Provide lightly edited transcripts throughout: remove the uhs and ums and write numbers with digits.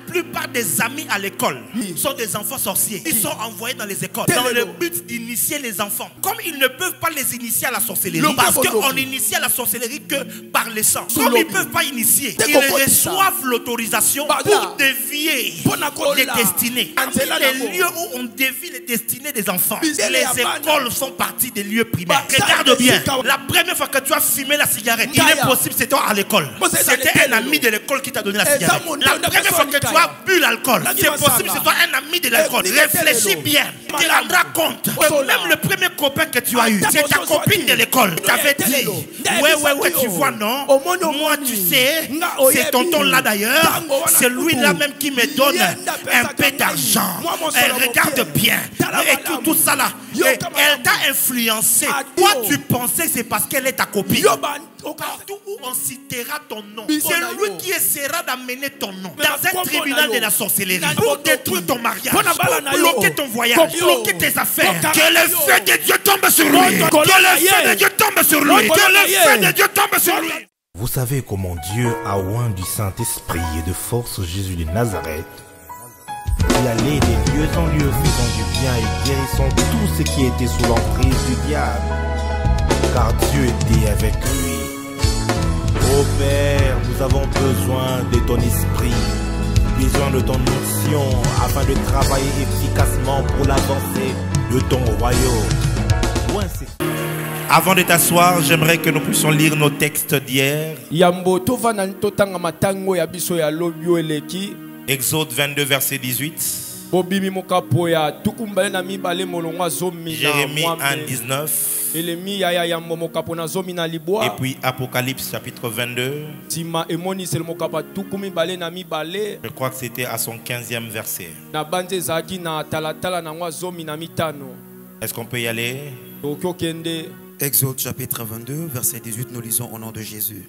plupart des amis à l'école sont des enfants sorciers. Ils sont envoyés dans les écoles dans le but d'initier les enfants. Comme ils ne peuvent pas les initier à la sorcellerie, parce qu'on initie à la sorcellerie que par le sang. Comme ils ne peuvent pas initier, ils reçoivent l'autorisation pour dévier les destinées. Les lieux où on dévie les destinées des enfants, les écoles font partie des lieux primaires. Regarde bien, la première fois que tu as fumé la cigarette, il est possible c'est toi à l'école. C'était un ami de l'école qui t'a donné la cigarette. La première fois que tu as bu l'alcool, c'est possible c'est toi un ami de l'école. Réfléchis bien, tu te rendras compte que même le premier copain que tu as eu, c'est ta copine de l'école. Tu avais dit, ouais, tu vois non, moi tu sais, c'est tonton là d'ailleurs, c'est lui là même qui me donne un peu d'argent. Regarde bien, et tout ça là, elle t'a influencé. Toi tu pensais c'est parce qu'elle est ta copine. Partout où on citera ton nom, c'est lui qui essaiera d'amener ton nom dans un tribunal de la sorcellerie pour détruire ton mariage, pour bloquer ton voyage, bloquer tes affaires. Que le feu de Dieu tombe sur lui. Que le feu de Dieu tombe sur lui. Que le feu de Dieu tombe sur lui. Vous savez comment Dieu a oint du Saint-Esprit et de force Jésus de Nazareth, qui allait des lieux en lieux faisant du bien et guérissant tout ce qui était sous l'emprise du diable, car Dieu était avec lui. Ô Père, nous avons besoin de ton esprit, besoin de ton onction, afin de travailler efficacement pour l'avancée de ton royaume. Avant de t'asseoir, j'aimerais que nous puissions lire nos textes d'hier. Exode 22, verset 18. Jérémie 1, 19. Et puis Apocalypse chapitre 22. Je crois que c'était à son 15e verset. Est-ce qu'on peut y aller? Exode chapitre 22, verset 18, nous lisons au nom de Jésus.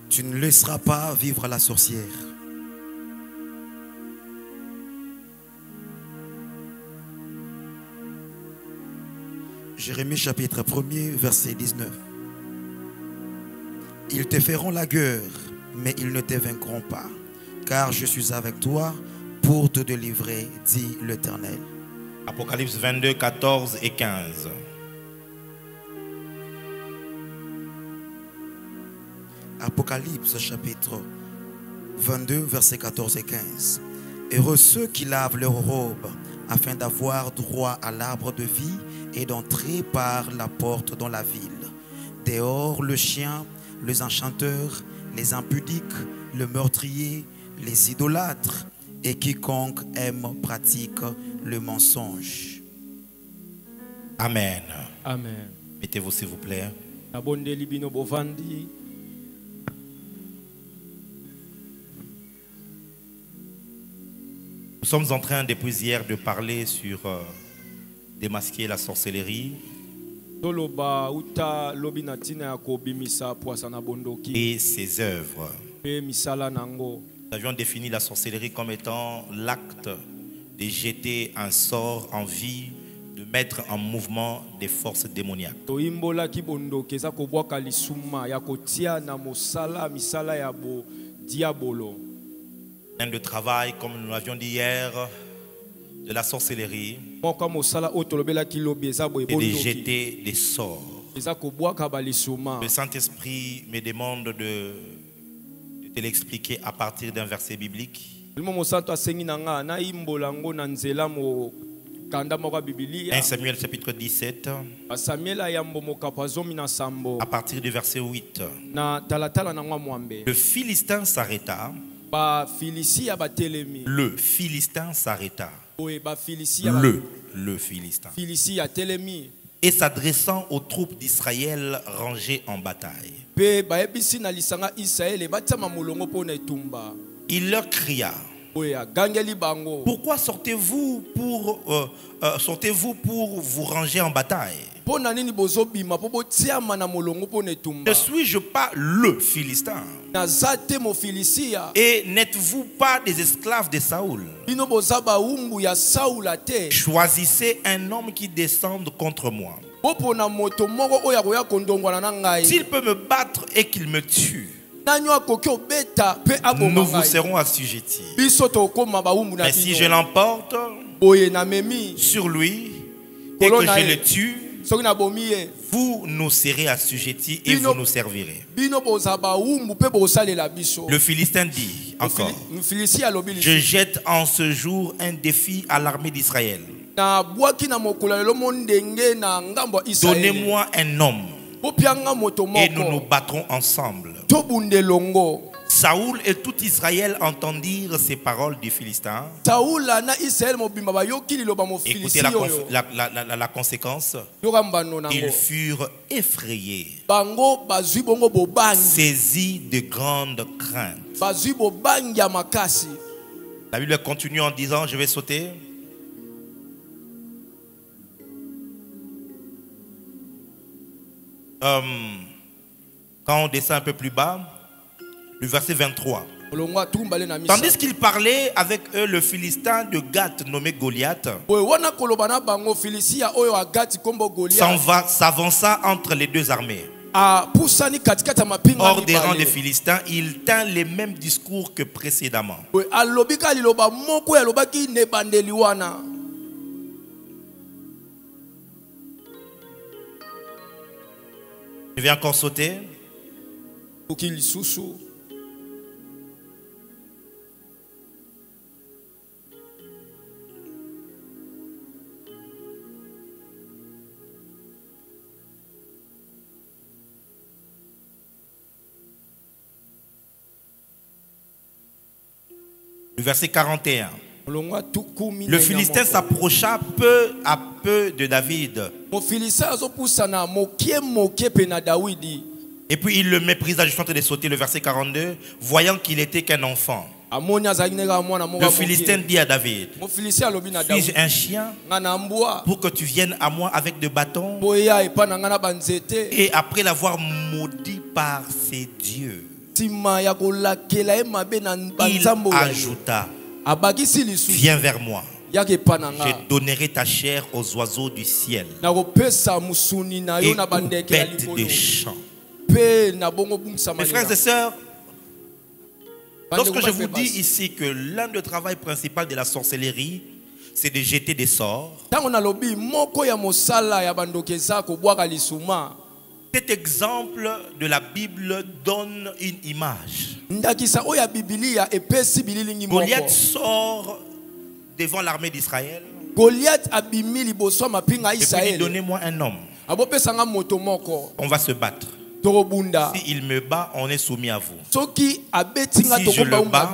Tu ne laisseras pas vivre la sorcière. Jérémie chapitre 1er, verset 19. Ils te feront la guerre, mais ils ne te vaincront pas, car je suis avec toi pour te délivrer, dit l'Éternel. Apocalypse 22, 14 et 15. Apocalypse chapitre 22, versets 14 et 15. Heureux ceux qui lavent leurs robes, afin d'avoir droit à l'arbre de vie et d'entrer par la porte dans la ville. Dehors le chien, les enchanteurs, les impudiques, le meurtrier, les idolâtres et quiconque aime pratique le mensonge. Amen. Amen. Mettez-vous s'il vous plaît. Nous sommes en train depuis hier de parler sur démasquer la sorcellerie et ses œuvres. Nous avions défini la sorcellerie comme étant l'acte de jeter un sort en vie, de mettre en mouvement des forces démoniaques. De travail, comme nous l'avions dit hier, de la sorcellerie et de jeter des sorts. Le Saint-Esprit me demande de te l'expliquer à partir d'un verset biblique. 1 Samuel chapitre 17 à partir du verset 8. Le Philistin s'arrêta. Le Philistin s'arrêta. Le Philistin. Et s'adressant aux troupes d'Israël rangées en bataille, il leur cria: pourquoi sortez-vous pour vous ranger en bataille? Ne suis-je pas le Philistin? Et n'êtes-vous pas des esclaves de Saoul? Choisissez un homme qui descende contre moi. S'il peut me battre et qu'il me tue, nous vous serons assujettis. Mais si je l'emporte sur lui et que je le tue, vous nous serez assujettis et vous nous servirez. Le Philistin dit encore: je jette en ce jour un défi à l'armée d'Israël. Donnez-moi un homme et nous nous battrons ensemble. Saoul et tout Israël entendirent ces paroles du Philistin. Écoutez la conséquence. Ils furent effrayés, saisis de grandes craintes. La Bible continue en disant, je vais sauter. Quand on descend un peu plus bas, le verset 23. Tandis qu'il parlait avec eux, le Philistin de Gath nommé Goliath s'avança entre les deux armées. Hors des rangs des Philistins, il tint les mêmes discours que précédemment. Je vais encore sauter. Le verset 41. Le Philistin s'approcha peu à peu de David. Et puis il le méprisa. Je suis en train de sauter le verset 42. Voyant qu'il était qu'un enfant, le Philistin dit à David: suis-je un chien pour que tu viennes à moi avec des bâtons? Et après l'avoir maudit par ses dieux, il ajouta: viens vers moi, je donnerai ta chair aux oiseaux du ciel et aux bêtes des champs. Mes frères et sœurs, lorsque je vous dis ici que l'un des travaux principaux de la sorcellerie, c'est de jeter des sorts, cet exemple de la Bible donne une image. Goliath sort devant l'armée d'Israël. Et puis donnez-moi un homme. On va se battre. S'il me bat, on est soumis à vous. Si je le bats,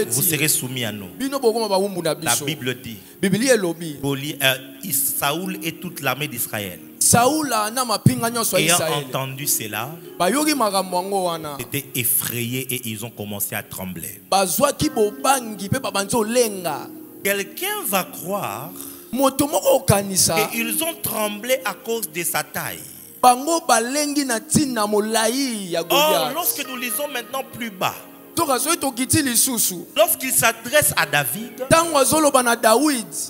vous serez soumis à nous. La Bible dit, Saoul et toute l'armée d'Israël, ayant entendu cela, étaient effrayés et ils ont commencé à trembler. Quelqu'un va croire et ils ont tremblé à cause de sa taille. Or, lorsque nous lisons maintenant plus bas, lorsqu'il s'adresse à David,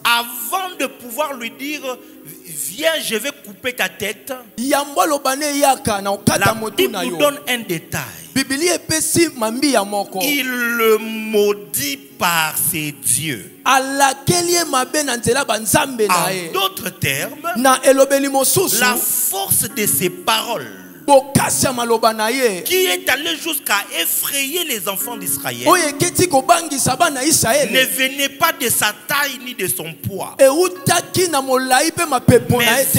avant de pouvoir lui dire viens, je vais couper ta tête, la Bible nous donne un détail. Il le maudit par ses dieux. En d'autres termes, la force de ses paroles qui est allé jusqu'à effrayer les enfants d'Israël ne venait pas de sa taille ni de son poids, mais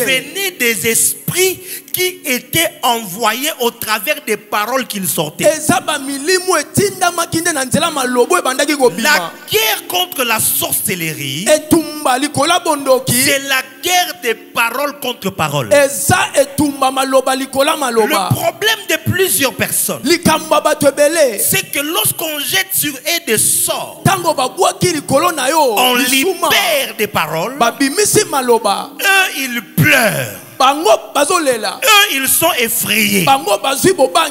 venait des esprits qui étaient envoyés au travers des paroles qu'il sortait. La guerre contre la sorcellerie, c'est la guerre des paroles contre paroles. Le problème de plusieurs personnes, c'est que lorsqu'on jette sur eux des sorts, on libère des paroles. Eux, ils pleurent. Eux, ils sont effrayés.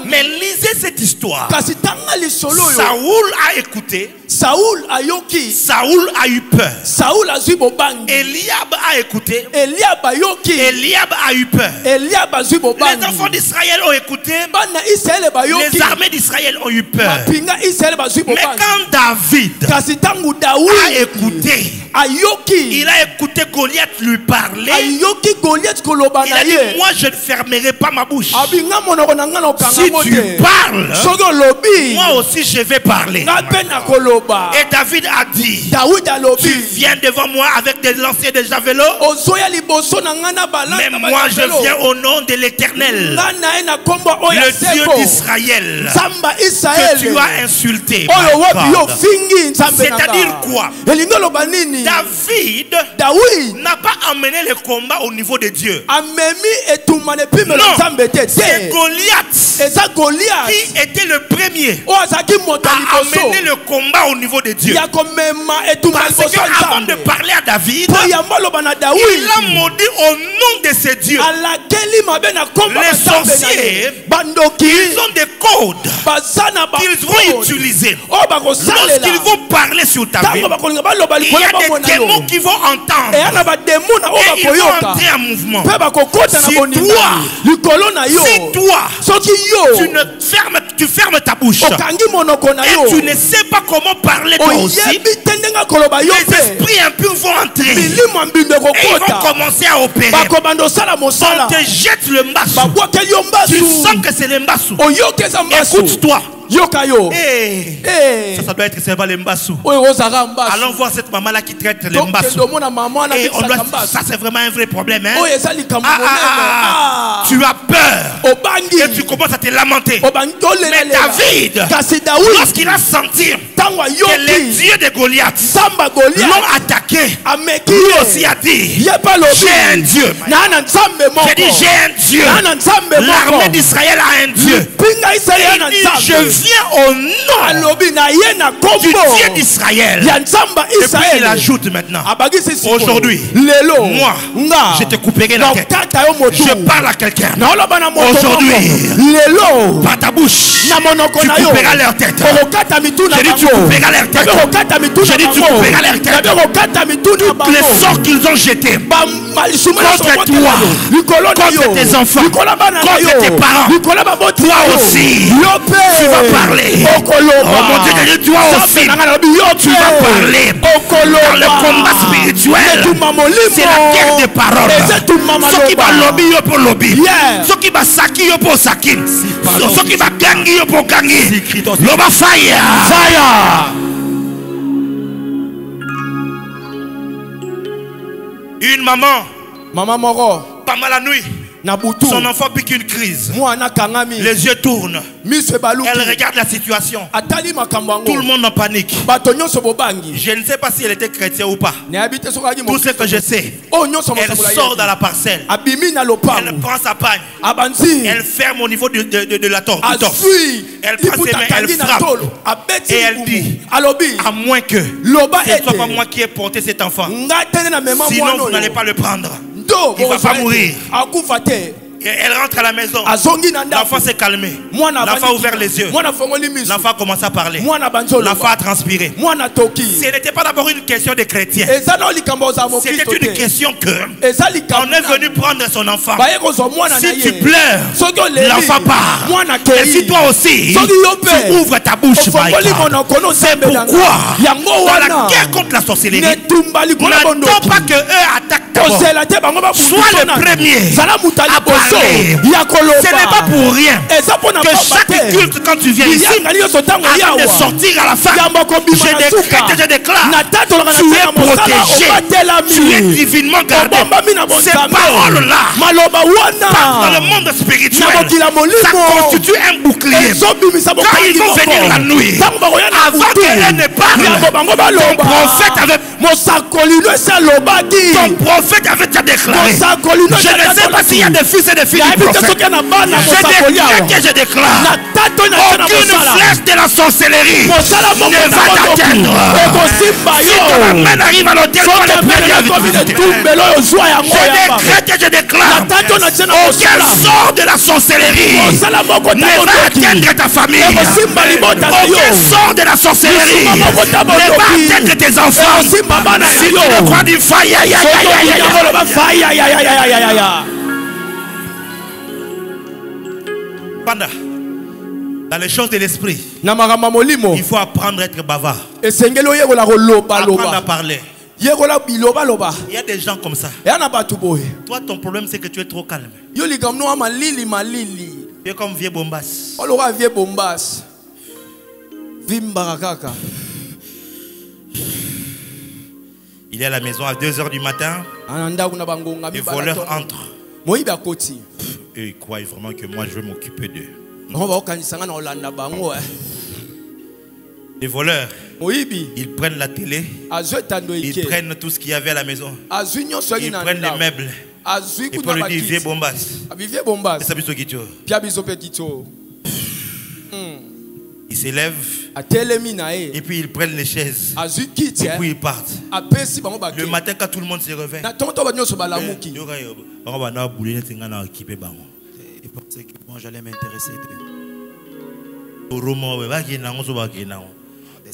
Mais lisez cette histoire. Saoul a écouté. Saoul ayoki. Saoul a eu peur. Saoul a zui bobangi. Eliab a écouté. Eliab ayoki. Eliab a eu peur. Eliab a zui bobangi. Les enfants d'Israël ont écouté. Bana Israël bayoki. Les armées d'Israël ont eu peur. Mapinga Israël ba zui Mais bobangi. quand David Kasi tangu a Daoud écouté, ayoki. il a écouté Goliath lui parler. Ayoki Goliath koloba Il na a dit, ye. moi je ne fermerai pas ma bouche. Abinga monoko na ngana okanga Si mote. tu parles, Sogo lobi. moi aussi je vais parler. Na pena koloba. Et David a dit, Daoud alobi. tu viens devant moi avec des lanciers de javelot, Ozoya liboso na ngana balanda. mais moi je viens au nom de l'Éternel, Ngana ena kombo oya le Dieu seko. d'Israël, Samba que Israël. tu as insulté. Oyo My wapi yo God. fingi nzambe C'est-à-dire quoi? Elingo loba nini? David Daoud n'a pas amené le combat au niveau de Dieu. amemi etumane pime Non, nzambe te. c'est Goliath Eza Goliath. qui était le premier O azaki moto à liboso. amener le combat au niveau de Dieu. Ya komema etumane Parce liboso qu'avant de nzambe. parler à David, Po yamba loba na Daoud. il a maudit au nom de ses dieux. Alakeli mabe na komba Les nzambe na sorciers, ye. Bandoki. Ils ont des codes Bazana ba. qu'ils vont utiliser. O bakosalela. Lorsqu'ils vont parler sur ta vie, Tango bakolinga baloba il y likolo a des bamona yo. démons qui vont entendre. Et ana ba démon na o Et ils vont bakoyoka. entrer en mouvement. Pe bakokota na Si boninga. toi, Likolo na yo. Si toi, Soki tu fermes ta bouche okangi monoko na yo. et tu ne sais pas comment parler toi aussi, Oyebi tendenga koloba yo les pe. esprits impurs vont entrer Milimo mbindo et ils vont kokota. commencer à opérer. Bakobando sala mosala. On te jette le mbassou. Babwakeli yo Tu mbasu. sens que c'est le mbassou. Oyokeza mbasu. Écoute-toi. Yoka yo. Hey. Eh. Ça doit être seulement le mbassou. Oyo ozaka mbasu. Allons voir cette maman-là qui traite le Donc, mbassou. kendo mona maman na Et on doit, bisaka mbasu. ça c'est vraiment un vrai problème. Hein? Oyo eza likambo Ah, monene. tu as peur Obangi. et tu commences à te lamenter. Obangi tolela Mais David, kasi Daoud lorsqu'il a senti tango que les ayoki dieux de Goliath samba Goliath l'ont attaqué, ameki lui aussi a dit, yepa lobi j'ai un Dieu. na nzambe moko. J'ai dit, j'ai un Dieu. Na nzambe moko. L'armée d'Israël a un Dieu. Pinga Israël na Il dit, nzambe. je viens au nom Alobi na ye na du kombo. Dieu d'Israël. Ya nzamba Et puis Israël. il ajoute maintenant, Abagisi sikoyo. aujourd'hui, Lelo. moi, nga. je te couperai la tête. Kata yo motu. Je parle à quelqu'un. Na oloba na moto. Aujourd'hui. moko. Lelo. Par ta bouche, Na monoko tu na yo. couperas leur tête. Okokata mituna J'ai dit, tu bango. couperas leur tête. Okokata mituna J'ai dit, tu bango. couperas leur tête. Okokata mituna bango. Les sorts qu'ils ont jetés Contre contre tes enfants, contre tes parents, toi aussi, tu vas parler. Oh mon Dieu, j'ai dit, toi aussi, tu vas parler. Dans le combat spirituel, c'est la guerre des paroles. Ce qui va lobby yo pour lobby, ce qui va saki yo pour saki, ce qui va gangi yo pour gangi. Loba fire, fire. Une maman, Maman moro. pendant la nuit, Na butu. son enfant pique une crise. Mwana kangami. Les yeux tournent. Mise baluki. Elle regarde la situation. Atali makambo Tout le yango. monde en panique. Bato nyonso bobangi. Je ne sais pas si elle était chrétienne ou pas. Na yabite soka Tout ce que je sais, Oh nyonso elle makambo sort dans la parcelle. Abimi na Elle lopango. prend sa pagne. Abanzi. Elle ferme au niveau de la torse. du torse. Asui. Elle prend ses mains, elle frappe. Abeti. Et elle dit, Alobi. à moins que Loba ce ne soit ete. pas moi qui ai porté cet enfant. Nga tene na mema Sinon, mwana vous n'allez pas le prendre. Do. Il va pas mourir. Akufa te. Et elle rentre à la maison. Azongi na ndako. L'enfant s'est calmé. Mwana L'enfant a ouvert les yeux. Mwana fongoli misu. L'enfant a commencé à parler. Mwana banzolo. L'enfant a transpiré. Mwana toki. Ce n'était pas d'abord une question de chrétien. Eza na likambo za mo C'était Kristo une te. question que Eza likambo. on est venu prendre son enfant. Baye kozwa mwana na Si ye. tu pleures, Soki oleli. l'enfant part. Mwana Et kei. si toi aussi, Soki yo pe. tu ouvres ta bouche, Ofongoli my God. monoko no C'est sembe na nga. pourquoi Yango dans la wana. guerre contre la sorcellerie, Netumba likolo n'attends bondoki. pas que eux attaquent d'abord. Kozela te bango ba Sois le premier Zala mutali à boso. parler. Ya koloba. Ce n'est pas pour rien Eza pona que chaque culte, quand tu viens ici, Yanga liyo sotango avant de yawa. sortir à la fin, Yamba kobima je na décrète suka. et je déclare, Na tato la tu es protégé, tu es protégé. divinement gardé. Ces paroles-là, Maloba dans le wana. monde spirituel, Na mokila molimo. ça constitue un bouclier. Ezobimisa Quand ils vont venir la nuit, avant qu'elle ne parle, ton prophète avait mosakoli no esa lobaki. ton prophète prophète avait déjà déclaré. Je Mosakoli no ne sais pas s'il y a des fils et des filles du prophète. Je déclare que je déclare. Aucune flèche de la sorcellerie ne va t'atteindre. Si ton amène arrive à l'hôtel, je décrète et je déclare. Aucun sort de la sorcellerie ne va atteindre ta famille. Aucun sort de la sorcellerie ne va atteindre tes enfants. Si tu ne crois du faille, Panda, dans les choses de l'esprit, il faut apprendre à être bavard. Apprendre à parler. Il y a des gens comme ça. Toi, ton problème, c'est que tu es trop calme. Tu es comme vieux bombasse. Il est à la maison à 2 h du matin. Les voleurs entrent. Et ils croient vraiment que moi je vais m'occuper d'eux. Les voleurs, ils prennent la télé, ils prennent tout ce qu'il y avait à la maison, ils prennent les meubles. Et pour lui dire vieux bombasse. Ils s'élèvent et puis ils prennent les chaises et puis ils partent. Le matin quand tout le monde se réveille, ils pensaient que moi j'allais m'intéresser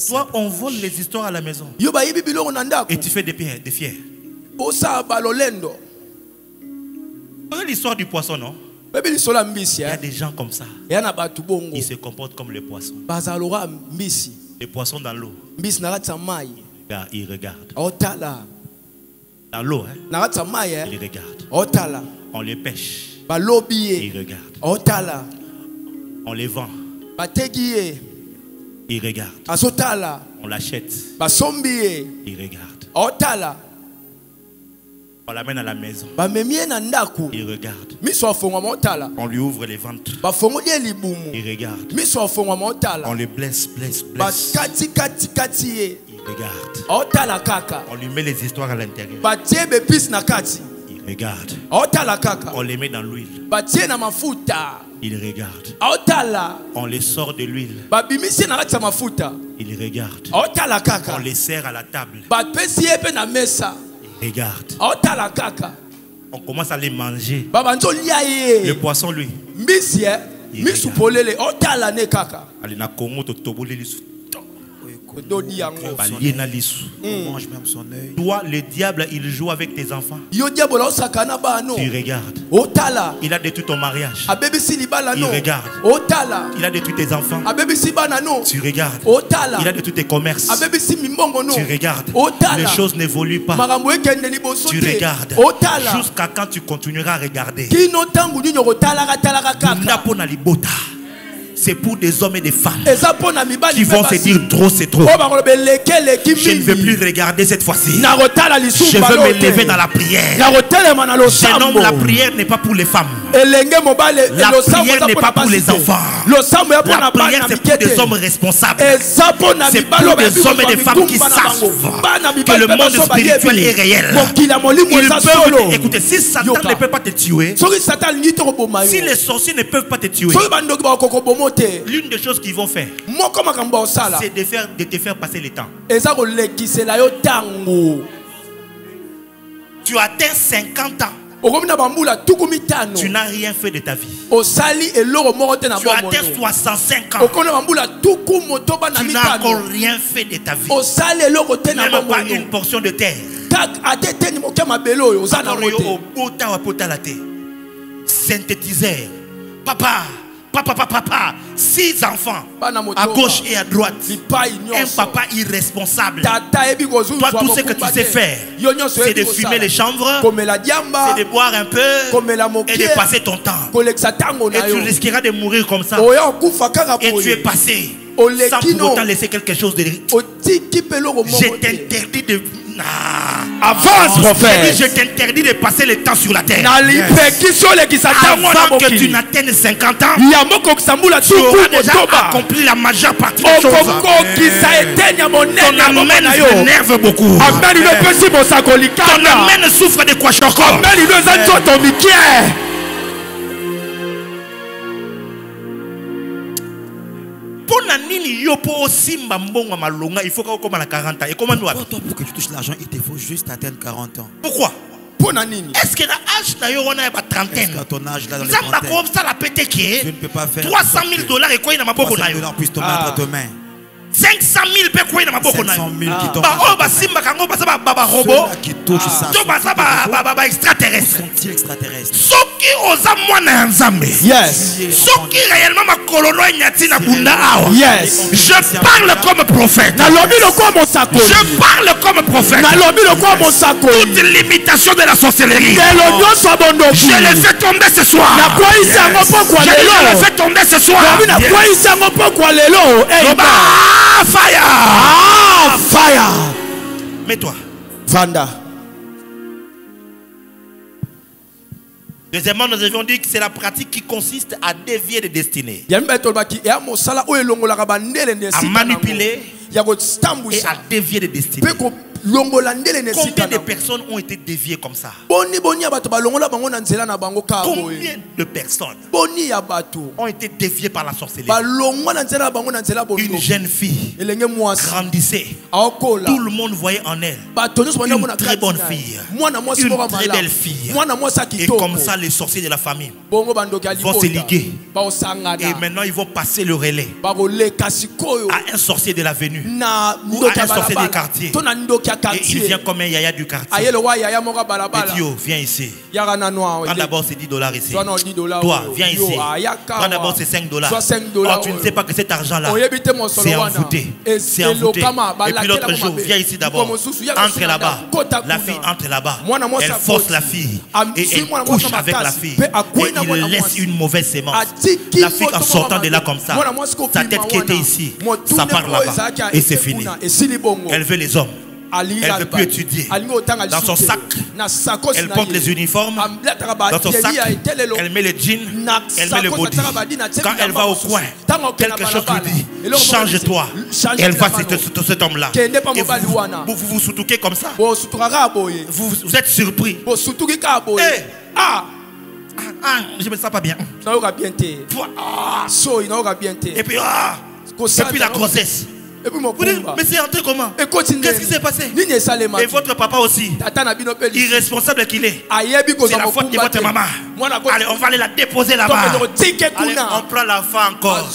Toi on vole les histoires à la maison et tu fais des fiers. Regarde l'histoire du poisson, non? Il y a des gens comme ça. Ils se comportent comme les poissons. Les poissons dans l'eau. Ils regardent. Dans l'eau, hein? Ils regardent. On les pêche. Ils regardent. On les vend. Ils regardent. On l'achète. Ils regardent. On l'amène à la maison. Il regarde. On lui ouvre les ventres. Il regarde. On le blesse. Il regarde. On lui met les histoires à l'intérieur. Il regarde. On les met dans l'huile. Il regarde. On les sort de l'huile. Il regarde. On les sert à la table. Regarde. On commence à les manger. Le poisson, lui. Toi, le diable, il joue avec tes enfants. Tu regardes. Il a détruit ton mariage. Il regarde. Il a détruit tes enfants. Tu regardes. Il a détruit tes commerces. Tu regardes. Les choses n'évoluent pas. Tu regardes. Jusqu'à quand tu continueras à regarder. C'est pour des hommes et des femmes qui vont se dire trop c'est trop. Je ne veux plus regarder cette fois-ci. Je veux me lever dans la prière. Je nomme la prière n'est pas pour les femmes. La prière n'est pas pour les enfants. La prière c'est pour des hommes responsables. C'est pour des hommes et des femmes qui savent que le monde spirituel est réel. Ils peuvent, écoutez, si Satan ne peut pas te tuer, si les sorciers ne peuvent pas te tuer, l'une des choses qu'ils vont faire, c'est de te faire passer le temps. Tu atteins 50 ans. Tu n'as rien fait de ta vie. Tu atteins 65 ans. Tu n'as encore rien fait de ta vie. Même pas une portion de terre. Synthétiseur. Papa, 6 enfants à gauche et à droite. Un papa irresponsable. Toi, tout ce que tu sais faire, c'est de fumer les chanvres, c'est de boire un peu et de passer ton temps. Et tu risqueras de mourir comme ça. Et tu es passé sans pour autant laisser quelque chose de... Je t'interdis de Avance, prophète. Je t'interdis de passer le temps sur la terre. Avant que tu n'atteignes 50 ans, tu auras déjà accompli la majeure partie des choses. Ton amène m'énerve beaucoup. Ton amène souffre de quoi? Il faut qu'on à 40 ans. Et comment nous Pour que tu touches l'argent, il te faut juste atteindre 40 ans. Pourquoi? Est-ce que l'âge n'a pas trentaine? À ton âge, là, dans les Tu ne peux pas faire 300 000 $ et quoi il n'a pas beaucoup? 300 000 $ puissent te mettre à tes mains. 500 000 $ quoi il n'a pas beaucoup? 500 000 qui tombent. Robot. Qui touchent ça. Extraterrestre. Extraterrestre. Soki oza mwana nzambe. Yes. Soki réellement ma kolono nyati na bunda awa. Yes. Je parle comme prophète. Je parle comme prophète. Toute limitation de la sorcellerie. Je le fais tomber ce soir. Je le fais tomber ce soir. Fire. Fire. Mets-toi. Vanda. Deuxièmement, nous avions dit que c'est la pratique qui consiste à dévier des destinées, à manipuler et à dévier des destinées. Combien de personnes ont été déviées comme ça? Combien de personnes ont été déviées par la sorcellerie? Une jeune fille grandissait. Tout le monde voyait en elle une très bonne fille, une très belle fille. Et comme ça, les sorciers de la famille vont se liguer. Et maintenant, ils vont passer le relais à un sorcier de l'avenue ou à un sorcier du quartier. Et il vient comme un yaya du quartier. Et viens ici. Prends d'abord ces 10 $ ici. Toi, viens ici. Prends d'abord ces 5 $. Oh, tu ne sais pas que cet argent-là, c'est envoûté. C'est envoûté. Et puis l'autre jour, viens ici d'abord. Entre là-bas. La fille entre là-bas. Elle force la fille. Et elle couche avec la fille. Et il laisse une mauvaise sémence. La fille, en sortant de là comme ça, sa tête qui était ici, ça part là-bas. Et c'est fini. Elle veut les hommes. Elle ne veut plus étudier. Dans son sac, elle porte les uniformes. Dans son sac, elle met les jeans, elle met le body. Quand elle va au coin, quelque chose lui dit, change-toi. Elle va cet homme-là. Et vous soutouquez comme ça. Vous êtes surpris. Je me sens pas bien. Et puis la grossesse. Mais c'est entré comment? Qu'est-ce qui s'est passé? Et votre papa aussi, irresponsable qu'il est, c'est la faute de votre maman. Allez, on va aller la déposer là-bas. Allez, on prend l'enfant encore.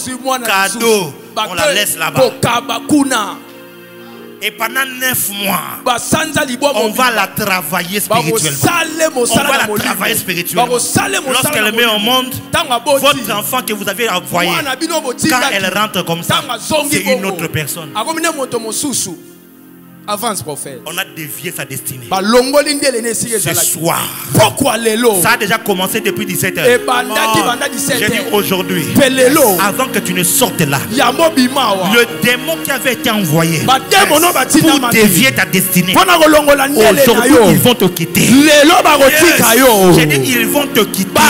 Cadeau, on la laisse là-bas. Et pendant 9 mois, on va la travailler spirituellement. On va la travailler spirituellement. Lorsqu'elle met au monde, votre enfant que vous avez envoyé, quand elle rentre comme ça, c'est une autre personne. Avance, prophète. On a dévié sa destinée. Ce soir, ça a déjà commencé depuis 17 h. J'ai dit aujourd'hui, avant que tu ne sortes là, le démon qui avait été envoyé pour dévier ta destinée, aujourd'hui ils vont te quitter. J'ai dit ils vont te quitter.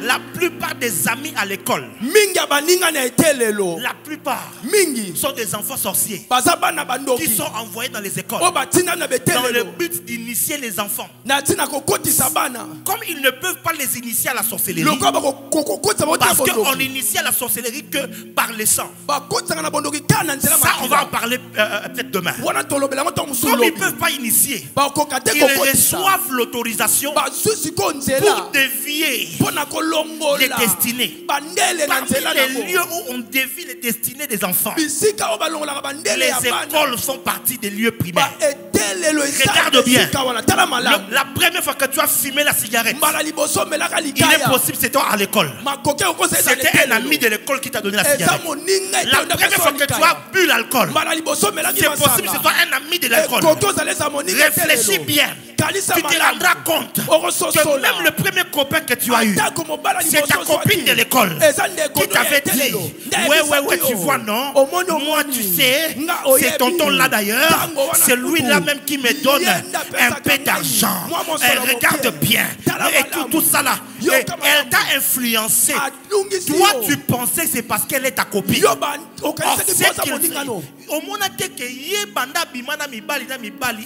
La plupart des amis à l'école, la plupart sont des enfants sorciers qui sont envoyés dans les écoles dans le but d'initier les enfants. Comme ils ne peuvent pas les initier à la sorcellerie, parce qu'on initie à la sorcellerie que par les sangs. Ça, on va en parler peut-être demain. Comme ils ne peuvent pas initier, ils reçoivent l'autorisation pour dévier les destinées. Parmi les lieux où on dévie les destinées des enfants, les écoles font partie des lieux primaires. Regarde bien. La première fois que tu as fumé la cigarette, il est possible que c'était à l'école. C'était un ami de l'école qui t'a donné la cigarette. La première fois que tu as bu l'alcool, c'est possible que c'était un ami de l'école. Réfléchis bien. tu te rendras compte que même le premier copain que tu as eu, c'est ta copine de l'école qui t'avait dit, ouais, tu vois, non, moi, tu sais, c'est tonton là d'ailleurs, c'est lui là même qui me donne un peu d'argent. Regarde bien, et tout ça là, et elle t'a influencé. Toi, tu pensais que c'est parce qu'elle est ta copine. Au moins,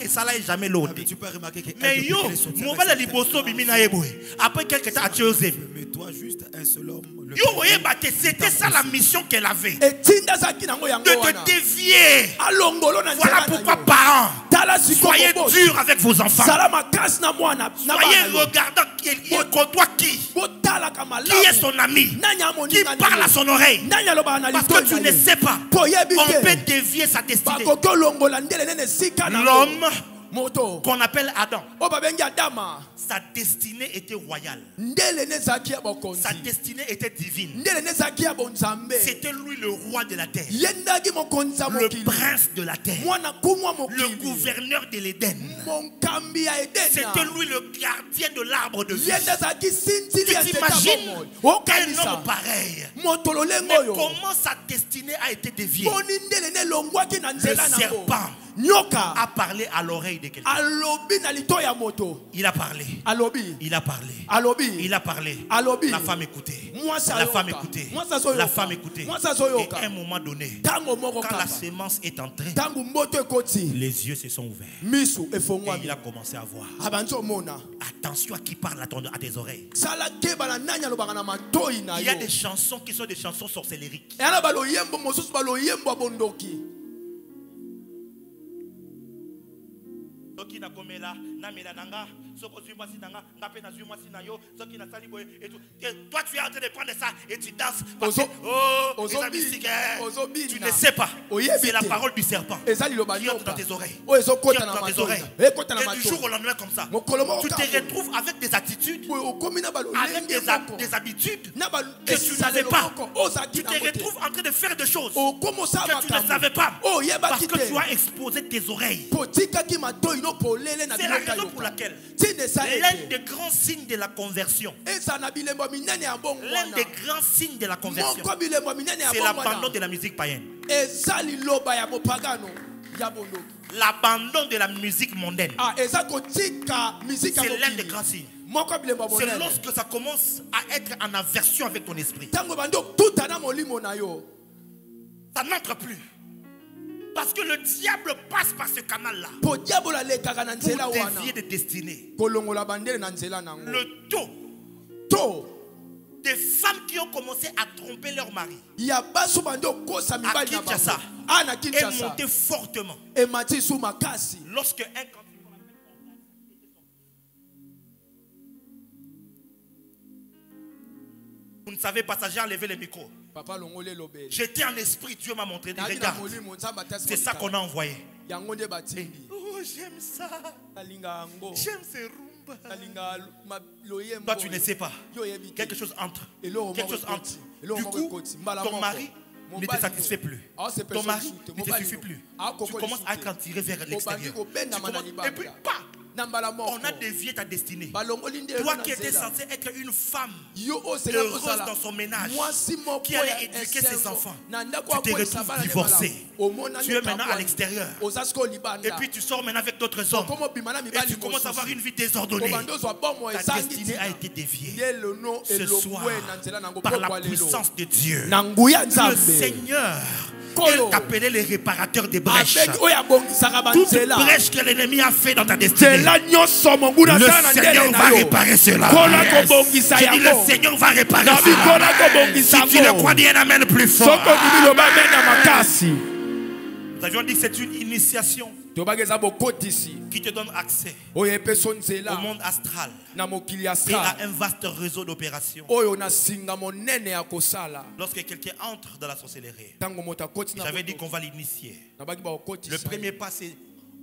et ça là jamais l'autre. Mais yo, après quelques temps, mais toi juste un seul homme. C'était ça la mission qu'elle avait. De te dévier. Voilà pourquoi parents, soyez durs avec vos enfants. Soyez regardants qui côtoie qui est son ami, qui parle à son oreille. Parce que tu ne sais pas, on peut dévier sa destinée. L'homme qu'on appelle Adam, sa destinée était royale. Sa destinée était divine. C'était lui le roi de la terre, le prince de la terre, le gouverneur de l'Éden. C'était lui le gardien de l'arbre de vie. Tu t'imagines un homme pareil, mais comment sa destinée a été déviée? Le serpent a parlé à l'oreille de quelqu'un. Il a parlé. Il a parlé. Il a parlé. La femme écoutait. La femme écoutait. La femme écoutait. Et à un moment donné, quand la sémence est entrée, les yeux se sont ouverts. Et il a commencé à voir. Attention à qui parle à tes oreilles. Il y a des chansons qui sont des chansons sorcellériques. Toi tu es en train de prendre ça et tu danses parce que, tu ne sais pas, c'est la parole du serpent qui entre dans tes oreilles, et du jour au lendemain comme ça tu te retrouves avec des attitudes, avec des habitudes que tu n'avais pas. Tu te retrouves en train de faire des choses que tu ne savais pas parce que tu as exposé tes oreilles. C'est la raison pour laquelle l'un des grands signes de la conversion, l'un des grands signes de la conversion, c'est l'abandon de la musique païenne. L'abandon de la musique mondaine. C'est l'un des grands signes. C'est lorsque ça commence à être en aversion avec ton esprit. Ça n'entre plus. Parce que le diable passe par ce canal-là pour dévier des destinées. Le taux des femmes qui ont commencé à tromper leur mari à Kinshasa est monté fortement. Lorsque un candidat vous ne savez pas, ça, j'ai enlevé le micro. J'étais en esprit, Dieu m'a montré. Regarde, c'est ça qu'on a envoyé. Oh, j'aime ça. J'aime ces rumbas. Toi, tu ne sais pas. Quelque chose entre. Quelque chose entre. Du coup, ton mari ne te satisfait plus. Ton mari ne te suffit plus. Tu commences à être attiré vers l'extérieur. Et puis, pas. On a dévié ta destinée. Toi qui étais censé être une femme heureuse dans son ménage, qui allait éduquer ses enfants, tu te retrouves divorcé. Tu es maintenant à l'extérieur. Et puis tu sors maintenant avec d'autres hommes. Et tu commences à avoir une vie désordonnée. Ta destinée a été déviée. Ce soir, par la puissance de Dieu, le Seigneur, il t'appelait les réparateurs des brèches. Toute brèche que l'ennemi a fait dans ta destinée, le Seigneur va réparer cela. J'ai dit, le Seigneur va réparer cela. Si tu le crois, dis un amen plus fort. Nous avions dit que c'est une initiation qui te donne accès au monde astral et à un vaste réseau d'opérations. Lorsque quelqu'un entre dans la sorcellerie, j'avais dit qu'on va l'initier. Le premier pas, c'est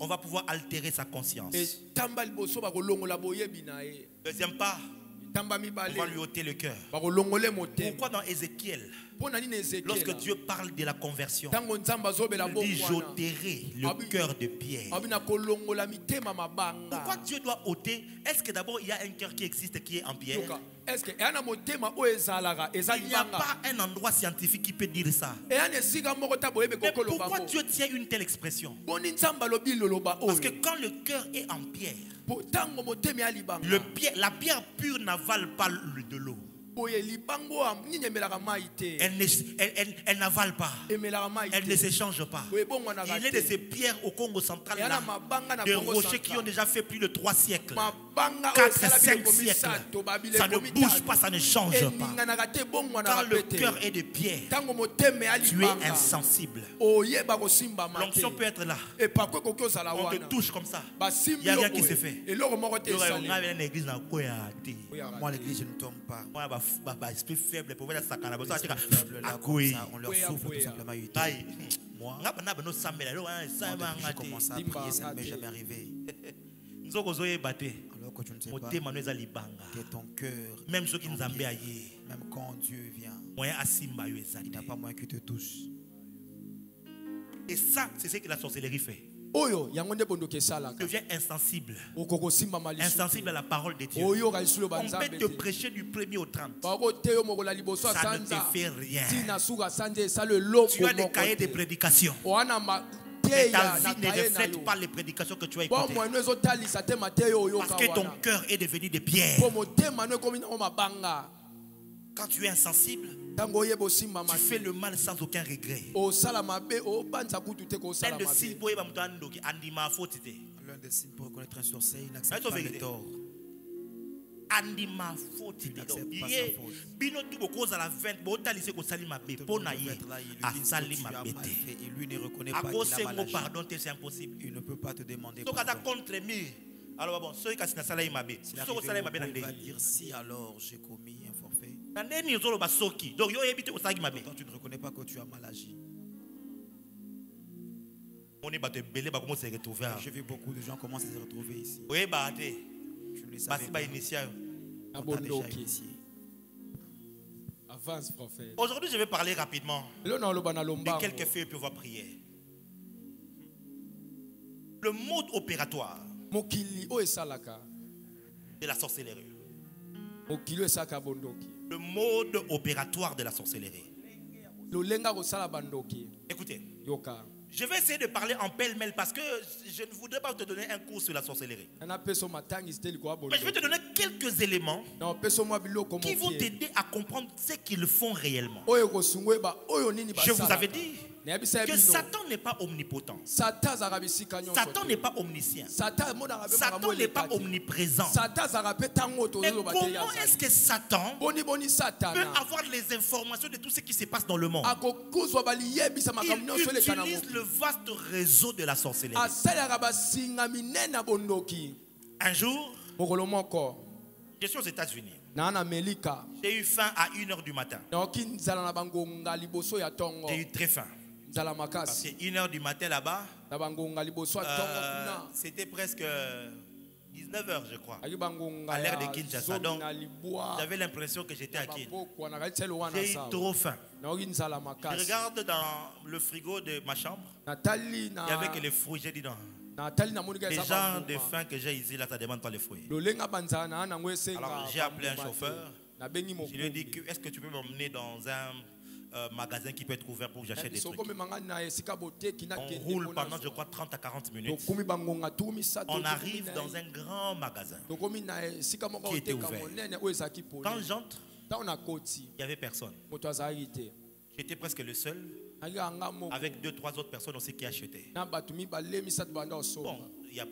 on va pouvoir altérer sa conscience. Deuxième pas, on va lui ôter le cœur. Pourquoi dans Ézéchiel Lorsque Dieu parle de la conversion, il dit j'ôterai le cœur de pierre. Pourquoi Dieu doit ôter? Est-ce que d'abord il y a un cœur qui existe qui est en pierre? Il n'y a pas un endroit scientifique qui peut dire ça. Mais pourquoi Dieu tient une telle expression? Parce que quand le cœur est en pierre, la pierre pure n'avale pas de l'eau. Elle n'avale pas. Elle ne s'échange pas. Il est de ces pierres au Congo central là, des rochers qui ont déjà fait plus de 3 siècles, 4, 5 siècles. Ça ne bouge pas, ça ne change pas. Quand le cœur est de pierre, tu es insensible. L'onction peut être là. On te touche comme ça. Il n'y a rien qui se fait. Moi, l'église, je ne tombe pas. Esprit faible, On leur souffre tout simplement. Moi, je commence à prier, ça ne m'est jamais arrivé. Alors que tu ne sais pas que ton cœur, même quand Dieu vient, il n'a pas moyen que tu te touches. Et ça, c'est ce que la sorcellerie fait. Deviens insensible. Insensible à la parole de Dieu. On peut te prêcher du 1er au 30. Ça ne te fait rien. Tu as des cahiers de prédication. Et ta vie ne reflète pas les prédications que tu as écoutées. Parce que ton cœur est devenu de pierre. Quand tu es insensible, tu fais le mal sans aucun regret. L'un des signes pour reconnaître un sorcier, il n'accepte pas les torts. Andima faute. Bino tout beaucoup à la vente, botalise ko salima be pona yi a salima bete. Et lui ne reconnaît pas qu'il a mal agi. Pardon, c'est impossible. Il ne peut pas te demander pardon. pardon. Contre mi. Alors bon, ceux qui sont salima mabe. Ceux qui salima mabe il va dire si alors j'ai commis un forfait. Donc yo ebite ko salima mabe. Quand tu ne reconnais pas que tu as mal agi. J'ai vu beaucoup de gens commencer à se retrouver ici. Oui, bah, je ne les savais pas. On t'a déjà initié. Avance, prophète. Aujourd'hui, je vais parler rapidement de quelques feuilles pour pouvoir prier. Le mode opératoire de la sorcellerie. Le mode opératoire de la sorcellerie. Écoutez. Je vais essayer de parler en pêle-mêle parce que je ne voudrais pas te donner un cours sur la sorcellerie. Mais je vais te donner quelques éléments qui vont t'aider à comprendre ce qu'ils font réellement. Je vous avais dit que Satan n'est pas omnipotent. Satan n'est pas omniscient. Satan n'est pas omniprésent. Mais comment est-ce que Satan peut avoir les informations de tout ce qui se passe dans le monde? Il utilise le vaste réseau de la sorcellerie. Un jour, je suis aux États-Unis. J'ai eu faim à 1h du matin. J'ai eu très faim. Parce que 1h du matin là-bas, c'était presque 19h, je crois, à l'ère de Kinshasa. Donc, j'avais l'impression que j'étais à Kin. J'ai eu trop faim. Je regarde dans le frigo de ma chambre. Il n'y avait que les fruits, j'ai dit non. Les gens de faim que j'ai ici, là, ça ne demande pas les fruits. Alors, j'ai appelé un chauffeur. Je lui ai dit, est-ce que tu peux m'emmener dans un magasin qui peut être ouvert pour que j'achète des trucs? On roule pendant, je crois, 30 à 40 minutes. On arrive dans un grand magasin qui était ouvert. Quand j'entre, il n'y avait personne. J'étais presque le seul, avec 2-3 autres personnes aussi qui achetaient. Bon, il n'y a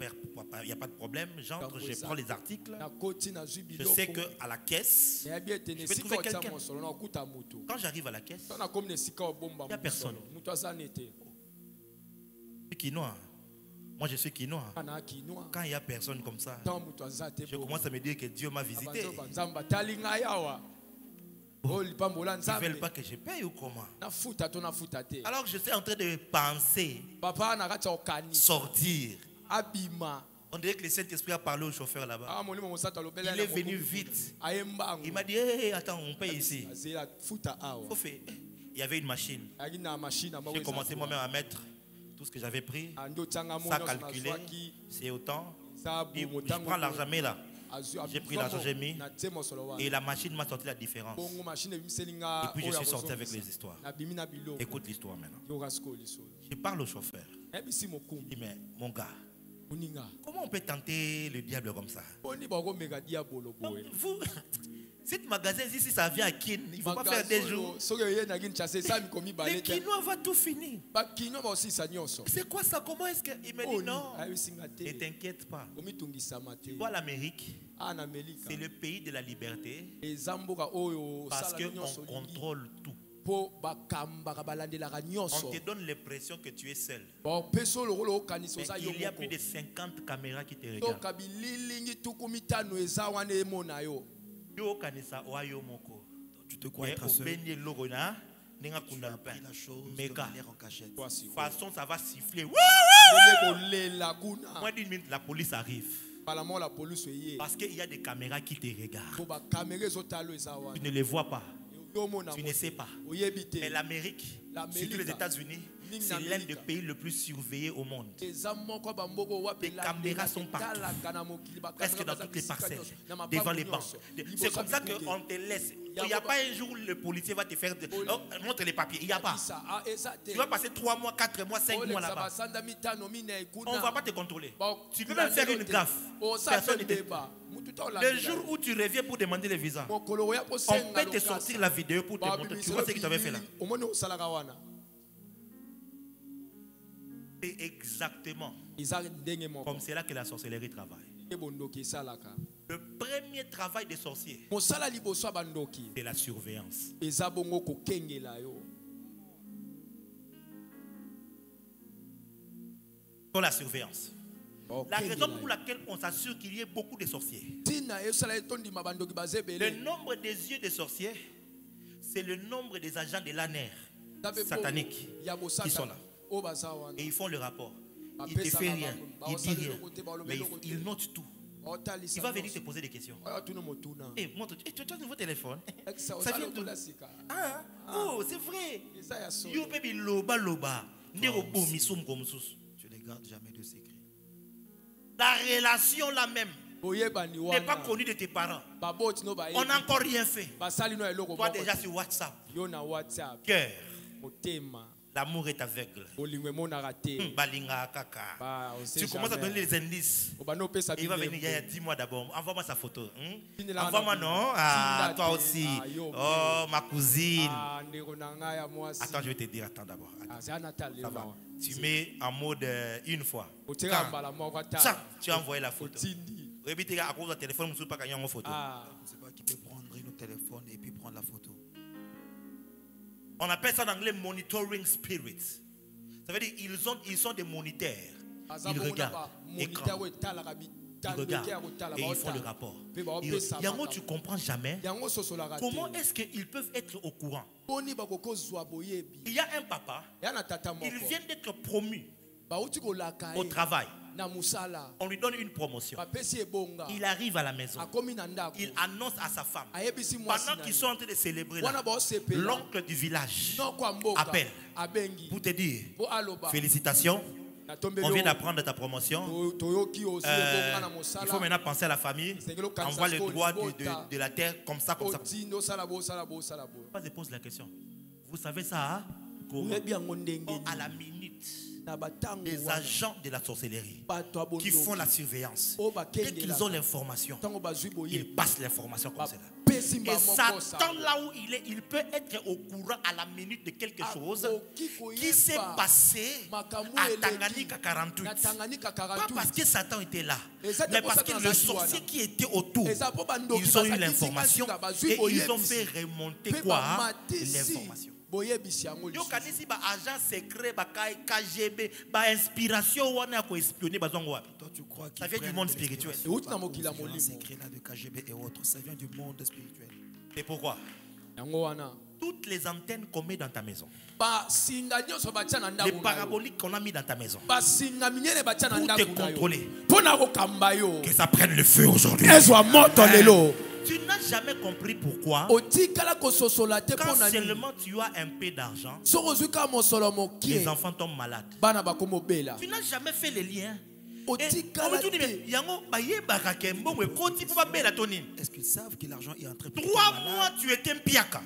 pas de problème. J'entre, je prends les articles. Je sais qu'à la caisse, je peux trouver quelqu'un. Quand j'arrive à la caisse, il n'y a personne. Je suis quinois. Moi, je suis quinois. Quand il n'y a personne comme ça, je commence à me dire que Dieu m'a visité. Bon, ils ne veulent pas que je paye ou comment? Alors que je suis en train de penser sortir. On dirait que le Saint-Esprit a parlé au chauffeur là-bas. Il est venu vite. Il m'a dit, hey, attends, on paye ici. Faut faire. il y avait une machine. J'ai commencé moi-même à mettre tout ce que j'avais pris. Ça calculé, c'est autant. Je prends l'argent, mais là. J'ai pris l'argent, j'ai mis. Et la machine m'a sorti la différence. Et puis je suis sorti avec les histoires. Écoute l'histoire maintenant. Je parle au chauffeur. Il dit, mais mon gars, comment on peut tenter le diable comme ça? Donc, vous, cette magasin ici, ça vient à Kin. Il ne faut pas faire des jours. Les Kinois vont tout finir. C'est quoi ça? Comment est-ce que... Il me dit non. Ne t'inquiète pas. Tu vois l'Amérique, c'est le pays de la liberté. Parce qu'on contrôle tout. On te donne l'impression que tu es seul. Mais il y a plus de 50 caméras qui te regardent. Tu te crois être seul. De toute façon, ça va siffler. Moins d'une minute, la police arrive. Parce qu'il y a des caméras qui te regardent. Tu ne les vois pas. Tu ne sais pas. Mais l'Amérique, surtout les États-Unis, c'est l'un des pays le plus surveillés au monde. Les caméras sont partout. Presque dans toutes les parcelles. Devant les bancs. C'est comme ça qu'on te laisse. Il n'y a pas un jour où le policier va te faire... Oh, montre les papiers. Il n'y a pas. Tu vas passer 3 mois, 4 mois, 5 mois là-bas. On ne va pas te contrôler. Tu peux même faire une gaffe. Personne ne te... Le jour où tu reviens pour demander le visa, on peut te sortir la vidéo pour te montrer. Tu vois ce que tu avais fait là. C'est exactement comme c'est là que la sorcellerie travaille. Le premier travail des sorciers, c'est la surveillance. Pour la surveillance. La raison pour laquelle on s'assure qu'il y ait beaucoup de sorciers. Le nombre des yeux des sorciers, c'est le nombre des agents de l'ANER sataniques qui sont là. Et ils font le rapport. Il ne te fait rien, il ne dit rien. Mais il note tout. Il va venir te poser des questions. Hey, montre, tu as un nouveau téléphone. Ça vient d'où? Ah, oh, c'est vrai. Tu les gardes jamais de secret. La relation là même n'est pas connue de tes parents. On n'a encore rien fait. Toi déjà sur WhatsApp. Cœur. L'amour est aveugle. Balinga kaka. Tu commences à donner les indices. Il va venir, dis-moi d'abord, envoie-moi sa photo. Envoie-moi non. Ah, toi aussi. Oh, ma cousine. Attends, je vais te dire, attends d'abord. Tu mets en mode une fois. Tu as envoyé la photo. À cause du téléphone, je ne sais pas qu'il y a une photo. C'est pas qui peut prendre une téléphone et puis prendre la photo. On appelle ça en anglais monitoring spirits. Ça veut dire ils sont des moniteurs. Ils regardent. Ils regardent et ils font le rapport. Yango, tu ne comprends jamais comment est-ce qu'ils peuvent être au courant. Il y a un papa, il vient d'être promu au travail. On lui donne une promotion. Il arrive à la maison. Il annonce à sa femme. Pendant qu'ils sont en train de célébrer, l'oncle du village appelle pour te dire félicitations. On vient d'apprendre ta promotion. Il faut maintenant penser à la famille. Envoie le droit de la terre comme ça, comme ça. Pas de pose la question. Vous savez ça, hein? À la minute, des agents de la sorcellerie qui font la surveillance, dès qu'ils ont l'information, ils passent l'information comme cela. Et Satan, là où il est, il peut être au courant à la minute de quelque chose qui s'est passé à Tanganyika 48. Pas parce que Satan était là, mais parce que le sorcier qui était autour, ils ont eu l'information et ils ont fait remonter quoi? L'information. Yo kanisi ba agent secret ba KGB ba inspiration wana ko espionner bazongo wapi. Toi tu crois ça vient du monde spirituel. Secret là de KGB et autres, ça vient du monde spirituel. Et pourquoi? Toutes les antennes qu'on met dans ta maison, les paraboliques qu'on a mis dans ta maison, pour te contrôler, que ça prenne le feu aujourd'hui. Tu n'as jamais compris pourquoi. Quand seulement tu as un peu d'argent, les enfants tombent malades. Tu n'as jamais fait les liens. Est-ce qu'ils savent que l'argent est entré? 3 mois, tu étais un piaka.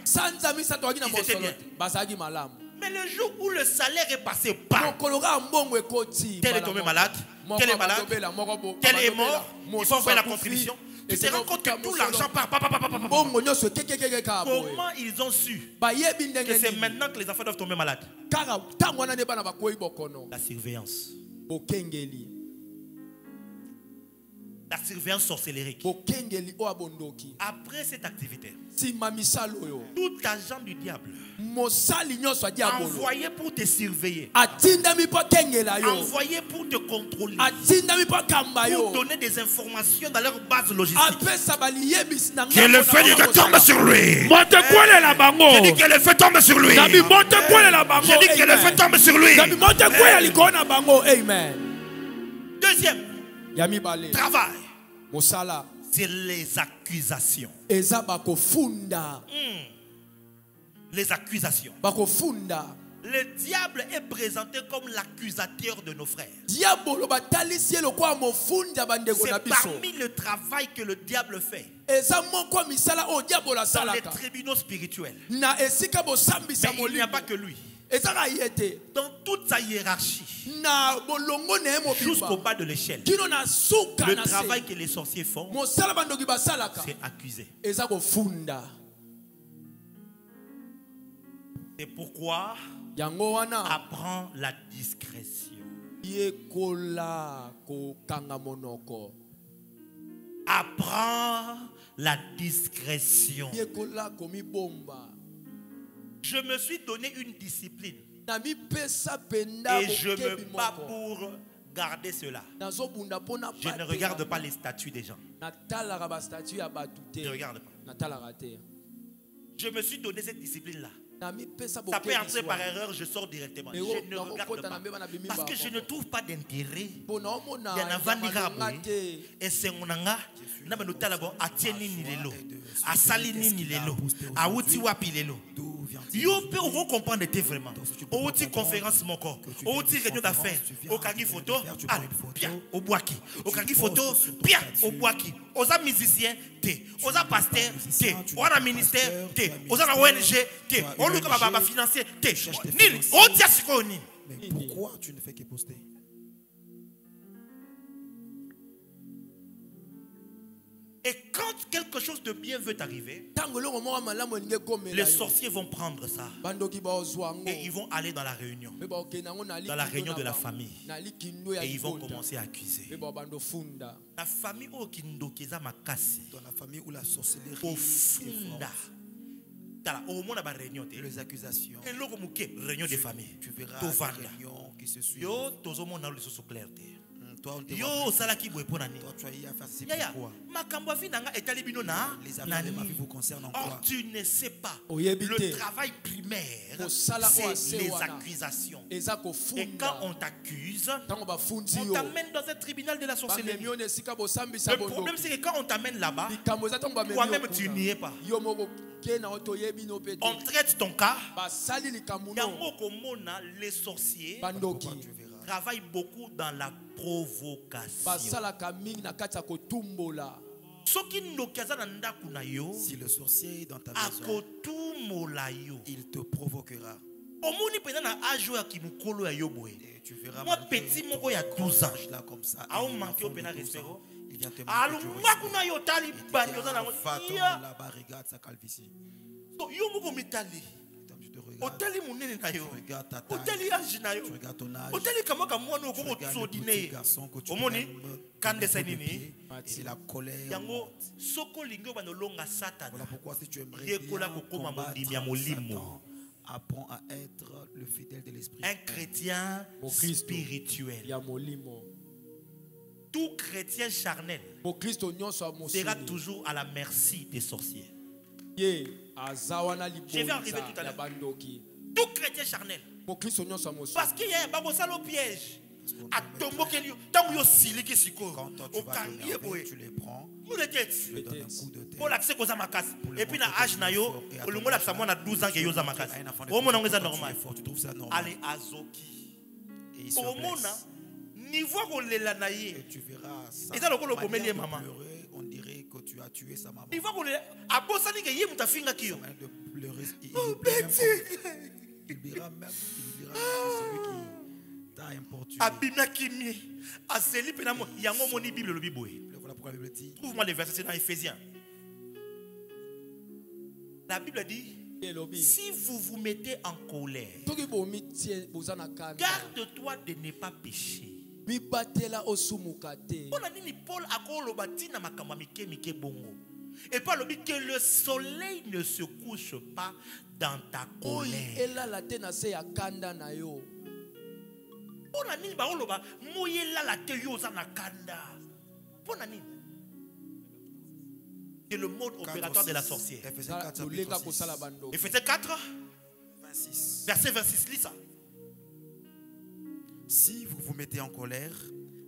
Mais le jour où le salaire est passé, tel est tombé malade, tel est malade, tel est mort, il faut faire la contribution. Tu te rends compte que tout l'argent part. Comment ils ont su que c'est maintenant que les enfants doivent tomber malades? La surveillance. La surveillance sorcellérique. Après cette activité, tout agent du diable envoyé pour te surveiller, envoyé pour te contrôler, pour donner des informations dans leur base logistique. Que le feu de Dieu tombe sur lui. J'ai dit que le feu tombe sur lui. J'ai dit que le feu tombe sur lui. Deuxième travail, c'est les accusations. Les accusations. Le diable est présenté comme l'accusateur de nos frères. C'est parmi le travail que le diable fait dans les tribunaux spirituels. Mais il n'y a pas que lui. Dans toute sa hiérarchie, jusqu'au bas de l'échelle, le travail que les sorciers font, c'est accuser. C'est pourquoi apprends la discrétion. Apprends la discrétion. Je me suis donné une discipline et je me bats pour garder cela. Je ne regarde pas les statuts des gens. Je ne regarde pas. Je me suis donné cette discipline-là. Ça peut entrer par erreur, je sors directement. Je ne regarde pas. Parce que je ne trouve pas d'intérêt. Et c'est mon anga. Yo peut vous comprendre vraiment. Au outil conférence mon corps. Au outil réunion d'affaires. Au kagi photo. Bien. Au boaki. Au kagi photo. Bien. Au boaki. Aux musiciens. T. Aux pasteurs. T. Aux ministères. T. Aux ONG. T. Aux local financier. T. Nil. Au tiasiko nil. Mais pourquoi tu ne fais que poster? Et quand quelque chose de bien veut arriver, les sorciers vont prendre ça et ils vont aller dans la réunion de la famille, et ils vont commencer à accuser. La famille au kindokeza makasi, Dans la famille où la sorcellerie au funda, les accusations, réunion de famille. tu verras les réunions qui se suivent. Yo tozomona le soso clair. Toi, on te Yo salaki boy ponani. Toi, tu as eu à faire ceci. Yaya, Pourquoi? makambo finanga etali bino na Les affaires de ma vie vous concernent en Or quoi? tu ne sais pas. Le travail primaire, c'est les accusations. Et quand on t'accuse, on t'amène dans un tribunal de la sorcellerie. Le problème c'est que quand on t'amène là-bas, toi-même tu n'y es pas. On traite ton cas. Les sorciers travaillent beaucoup dans la provocation. Si le sorcier est dans ta maison, il te provoquera. Et tu verras Moi, petit moko ya 12 ans, là comme ça. Il vient te va là-bas, regarde sa calvitie. Oteli munene na yo, oteli âge na yo, oteli kamaka mwana okoko tsodine. Omoni kande sanini C'est la colère. yango soko lingo banolonga Satan. Voilà pourquoi si tu aimerais Yekola bien kokoma combattre mondimi ya molimo. Satan, apprends à être le fidèle de l'esprit. Un chrétien spirituel. Tout chrétien charnel sera toujours à la merci des sorciers. Je vais arriver tout à l'heure. Tout chrétien charnel. Parce qu'il y a un piège. atombokeli tango yo siliki siko Quand toi, tu vas okangi t'énerver, boye tu les prends, coup de tête tu lui donnes un coup de tête. pour lakise koza makasi le et puis na montrer âge que na tu es yo fort. Et à ton olongola âge, pisa mwana 12 ans ke yo za makasi un enfant de omona ngo 12 eza ans, quand tu es normal fort, tu trouves ça normal. allez azoki Et il se omona blesse. niveau kolela na Et ye tu verras ça. Et ça, le colo Manière pomelier, de maman. pleurer, on dirait que tu as tué sa maman. niveau kolela abosani ke ye mutu afingaki yo Manière de pleurer, il Oh, oublie même Betty. il oubliera même que c'est celui qui t'a importuné. abimaki mie azeli mpe na mo yango omoni bible elobi boye Voilà pourquoi la Bible dit. trouve-moi les versets c'est dans Éphésiens la Bible dit si vous vous mettez en colère garde-toi de ne pas pécher. On a dit Paul akoloba tina makambo mike mike bongo. Et pas le que le soleil ne se couche pas dans ta colère. On a dit baoloba moyela la te yo za na kanda. On a dit c'est le mode opératoire de la sorcière. Éphésiens 4, chapitre 6. Éphésiens 4 26. verset 26 lis ça. Si vous vous mettez en colère,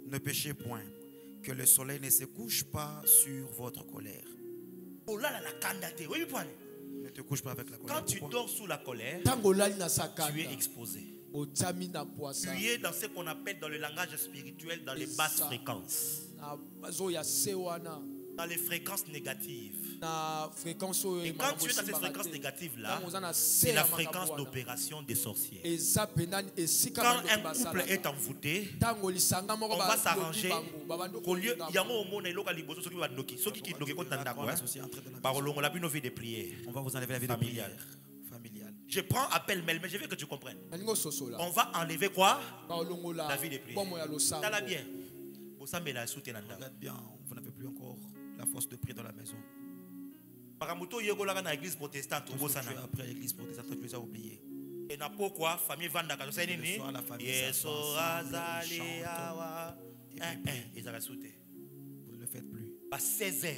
ne péchez point, que le soleil ne se couche pas sur votre colère. Oh là là la kanda te. Oui point. Ne te couche pas avec la colère. Quand tu Pourquoi? dors sous la colère, tu es exposé. Tu es dans ce qu'on appelle dans le langage spirituel dans les basses fréquences. Dans les fréquences négatives. Et quand tu es dans cette fréquence négative-là, c'est la fréquence d'opération des sorciers. Quand un couple est envoûté, on va s'arranger. Au lieu, il y a un moment où il y a ceux qui vont noquer. Ceux qui noquent contre la vie de prière. On va vous enlever la vie de prière familiale. Je prends appel, mais je veux que tu comprennes. On va enlever quoi? La vie de prière. T'as la bien. Regarde bien, vous n'avez plus encore la force de prier dans la maison. Paramuto yegola na église protestante Parce que tu es après l'église protestante, tu les as oubliés. et na pourquoi famille vanda ka tosai nini soir, la famille yeso s'assoit ensemble, azali ils chantent. awa Et ezaka sauté vous ne le faites plus. à 16h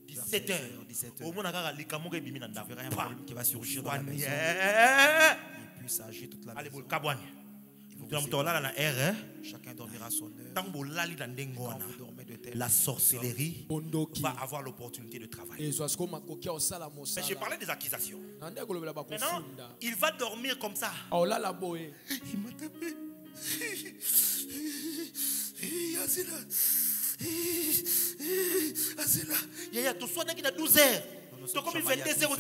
17h 17h. au mona kaka likamoko ebimi na Tu ndako verras un problème qui va surgir dans la maison. Yeah. Il puisse agir toute la allez maison. bol kabwani Il vous tu mto lala na R Chacun dormira à son heure. tant bolali na ndengo Quand wana vous dormez de telle la sorcellerie va avoir l'opportunité de travailler. Mais j'ai parlé des accusations. Maintenant, il va dormir comme ça. Il m'a tapé. Il y a tout soit qui a 12 heures. Donc comme il fait 22 heures,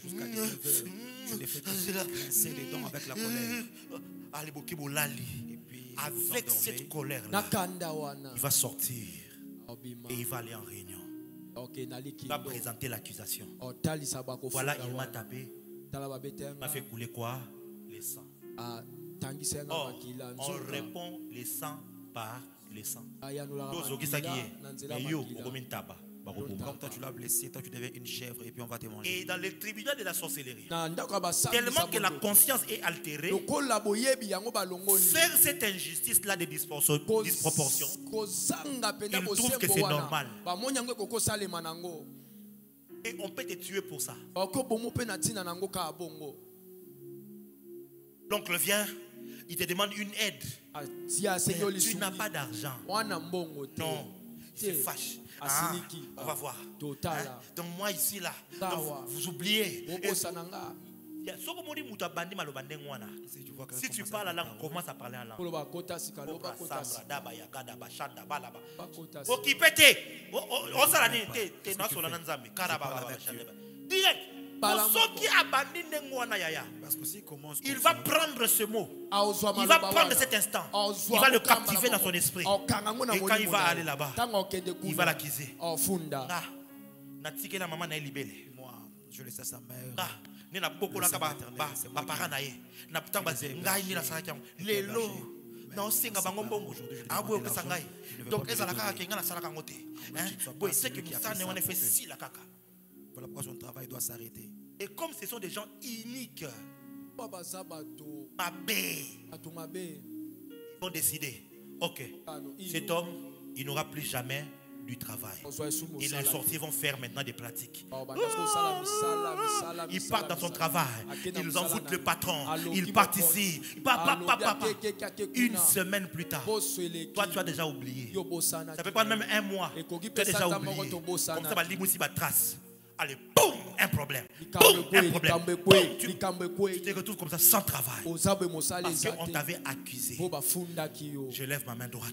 jusqu'à 19h. Tu les fais grincer les dents avec la colère. allez boki bolali. Et puis, Avec vous endormez. cette colère là, il va sortir et il va aller en réunion. Il va présenter l'accusation. Voilà, il m'a tapé. Il m'a fait couler quoi? Les sangs. Or, on répond les sangs par les sangs. Comme toi tu l'as blessé, toi tu deviens une chèvre et puis on va te manger. Et dans les tribunaux de la sorcellerie, tellement que la conscience est altérée, faire cette injustice-là de disproportion, il trouve que c'est normal. Et on peut te tuer pour ça. L'oncle vient, il te demande une aide. Mais tu n'as pas d'argent. Non, il se fâche. Ah, on va voir. Hein? Donc moi ici là, donc vous oubliez. Si tu parles la langue, commence à parler en langue. Direct. Parce que s'il commence Il comme va ça, prendre ce mot. Il va prendre cet instant. Il va le captiver dans son esprit. Et quand il va aller là-bas, il va l'accuser. Ah, natike na maman na libélé. moi, je laisse à sa mère. Ah, ni na boko la kaba ba parents na ye. Na tamba ngai ni na saka lelo. Na osenga bango mbongo. Abo opesa ngai. Donc ezala kaka kenga na sala kango te. Hein? Boy, c'est que ça ne on fait si la kaka. Voilà pourquoi son travail doit s'arrêter. Et comme ce sont des gens iniques, ils vont décider, ok, cet homme, il n'aura plus jamais du travail. Et les sorciers vont faire maintenant des pratiques. Ils partent dans son travail. Ils envoûtent le patron. Ils partent ici. Une semaine plus tard, toi tu as déjà oublié. Ça peut prendre même un mois. Tu as déjà oublié. Comme ça, il va trace. Allez, boum, un problème. Boum, un problème. Boum, tu te retrouves comme ça sans travail. Parce qu'on t'avait accusé. Je lève ma main droite.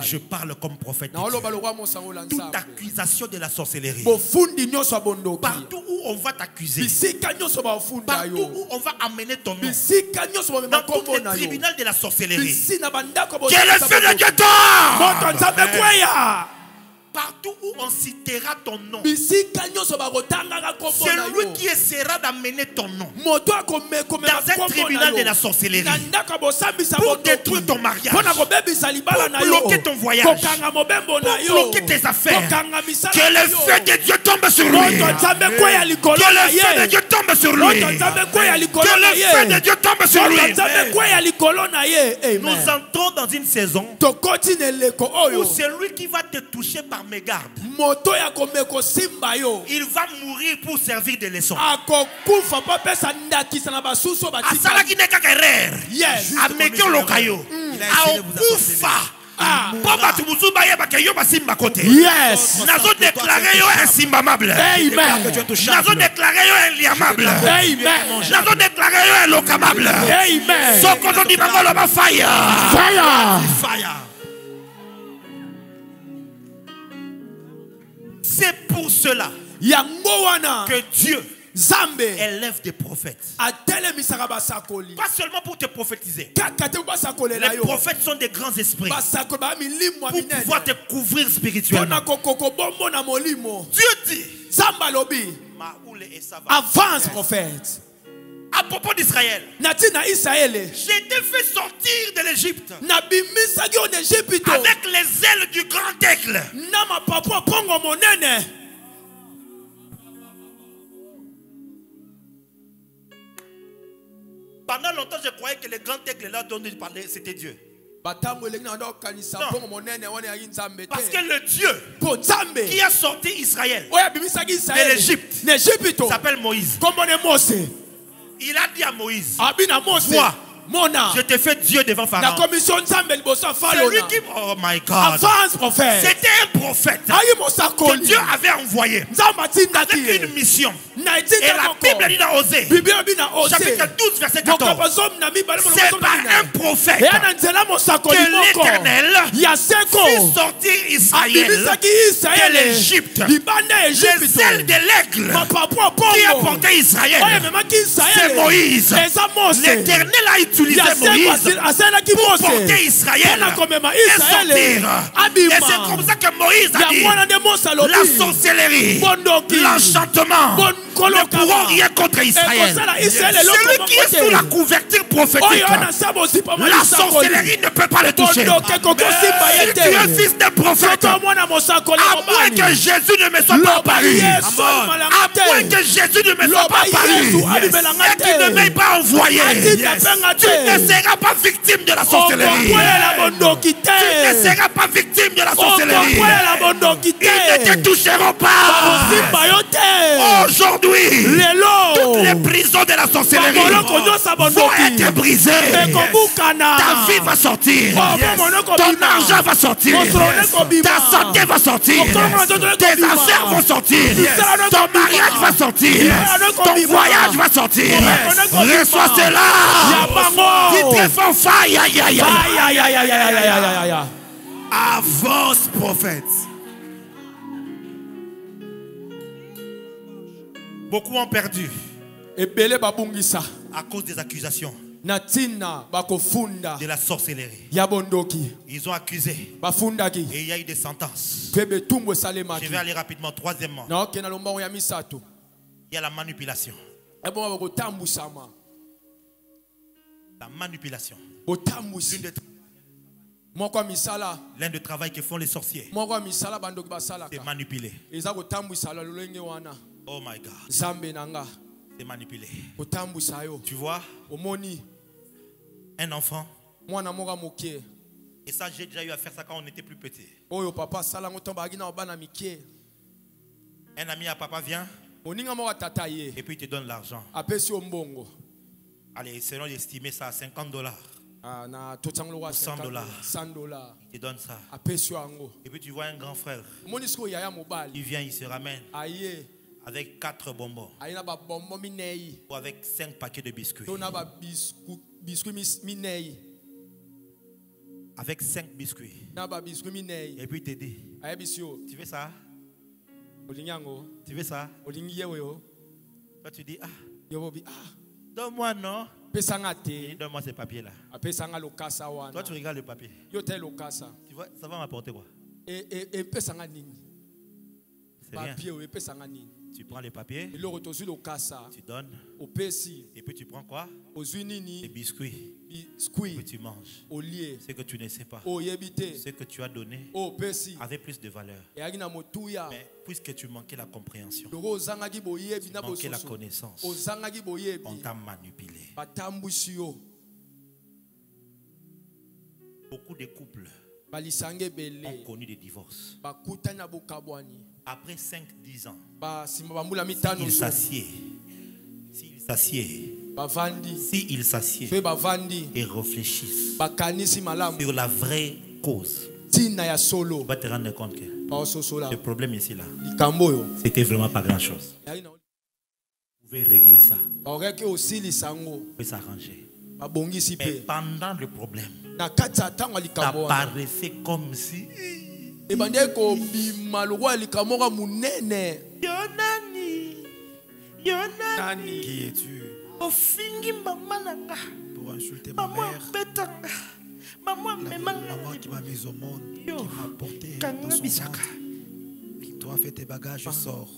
Je parle comme prophète. Toute accusation de la sorcellerie. Partout où on va t'accuser. Partout où on va amener ton nom. Dans tout le tribunal de la sorcellerie. Que le feu de Dieu tombe. Partout où on citera ton nom, celui qui essaiera d'amener ton nom dans un tribunal de la sorcellerie pour détruire ton mariage, pour bloquer ton voyage, pour bloquer tes affaires, que le feu de Dieu tombe sur lui. Que le feu de Dieu tombe sur lui. Que le feu de Dieu tombe sur lui. Nous entrons dans une saison où celui qui va te toucher par mégarde, il va mourir pour servir de leçon. Asala qui n'est qu'à guerre. A meke lokayo. A okufa. Yes. Nazo déclaré yo insimbamable. Amen. Nazo déclaré yo inliamable. Amen. Nazo déclaré yo inlocamable. Amen. Sokoto di bangolo ba fire. Fire. Fire. C'est pour cela que Dieu élève des prophètes. Pas seulement pour te prophétiser. Les prophètes sont des grands esprits pour pouvoir te couvrir spirituellement. Dieu dit, avance prophète. À propos d'Israël, j'ai été fait sortir de l'Égypte avec les ailes du grand aigle. Pendant longtemps, je croyais que le grand aigle là dont il parlait, c'était Dieu. Non. Parce que le Dieu qui a sorti Israël de l'Égypte s'appelle Moïse. Il a dit à Moïse, vois, je te fais Dieu devant Pharaon. Celui qui, oh my God, c'était un prophète que Dieu avait envoyé avec une mission. Et la Bible dit dans Osée, chapitre 12, verset 14, c'est par un prophète que l'Éternel fit sortir Israël de l'Égypte. Les ailes de l'aigle qui a porté Israël, c'est Moïse. L'Éternel a utilisé Moïse pour porter Israël et sortir. Et c'est comme ça que Moïse a dit, la sorcellerie, l'enchantement ne pourront rien contre Israël. Celui qui est sous la couverture prophétique, la sorcellerie ne peut pas le toucher. Si tu es fils d'un prophète, à moins que Jésus ne me soit pas apparu, à moins que Jésus ne me soit pas apparu, et qu'il ne m'ait pas envoyé, tu ne seras pas victime de la sorcellerie. Tu ne seras pas victime de la sorcellerie. Ils ne te toucheront pas. Aujourd'hui, toutes les prisons de la sorcellerie vont être brisées. Ta vie va sortir. Ton argent va sortir. Ta santé va sortir. Tes affaires vont sortir. Ton mariage va sortir. Ton voyage va sortir. Reçois cela. Dis très fort, faille. Avance, prophète. Beaucoup ont perdu à cause des accusations de la sorcellerie. Ils ont accusé et il y a eu des sentences. Je vais aller rapidement. Troisièmement, il y a la manipulation. La manipulation. L'un des travail que font les sorciers, c'est manipuler. Oh my God. C'est manipulé. Tu vois, un enfant Et ça, j'ai déjà eu à faire ça quand on était plus petit. Oyo papa salango tombaki na bana mikie. Un ami à papa vient Oninga mo tata ye. et puis il te donne l'argent. Apesi ombongo. Allez, selon estimer ça à $50. Ah na totanglo wa $100. $100. Il te donne ça. Apesi ango. Et puis tu vois un grand frère. Monisco yaya mobali. Il vient, il se ramène Aye. avec 4 bonbons Aina ba bombo minei. ou avec 5 paquets de biscuits. Tona ba biscuit minei. Avec 5 biscuits. Na ba biscuit minei. Et puis il te dit, Aye bisio. tu veux ça? Olinyango. Tu veux ça? Olingi yewe yo. Toi tu dis, ah, Yo bi ah. donne-moi non. Pesanga Et te. donne-moi ces papiers-là. Apesanga lokasa wana. Toi tu regardes le papier. Yo te lokasa. Tu vois, ça va m'apporter quoi? Et pesanga nini. C'est rien. Papier ou pesanga nini. Tu prends les papiers, Et le retozu lokasa. tu donnes, Opesi. et puis tu prends quoi? Ozui Les nini. biscuits. Et Biscuit. tu manges. Olie. Ce que tu ne sais pas, Oyebite. ce que tu as donné Opesi. avait plus de valeur. Et agina motuya. Mais puisque tu manquais la compréhension, Loko ozangaki boyebi na tu manquais la bososo. connaissance, Ozangaki boyebi. on t'a manipulé. Batambusi yo. Beaucoup de couples Balisange ont bele. connu des divorces. Bakutana bokabwani. Après 5-10 ans, Ba simba bambula mitano. il s'assied. S'il s'assied, Bavandi. s'il s'assied Fe bavandi. et réfléchissent Bakanisi malamu. sur la vraie cause, Tina ya solo. tu vas te rendre compte que Baososola. le problème ici, là, Likambo yo. c'était vraiment pas grand-chose. Yagina. Vous pouvez régler ça, Baoreki osili sango. vous pouvez s'arranger. Babongisi Mais pe. pendant le problème, Na kati ya ntango ya ça likambo wana. paraissait comme si Ebandi kobima lokwa likambo ka munene. Yonani, Yonani, Qui es-tu ofingi maman nanga, pour insulter ma maman mère? betanga, maman La memanga, maman qui m'a mis au monde, qui Yo, m'a porté dans kanga son bisaka. ventre. Toi, fais tes bagages, je sors.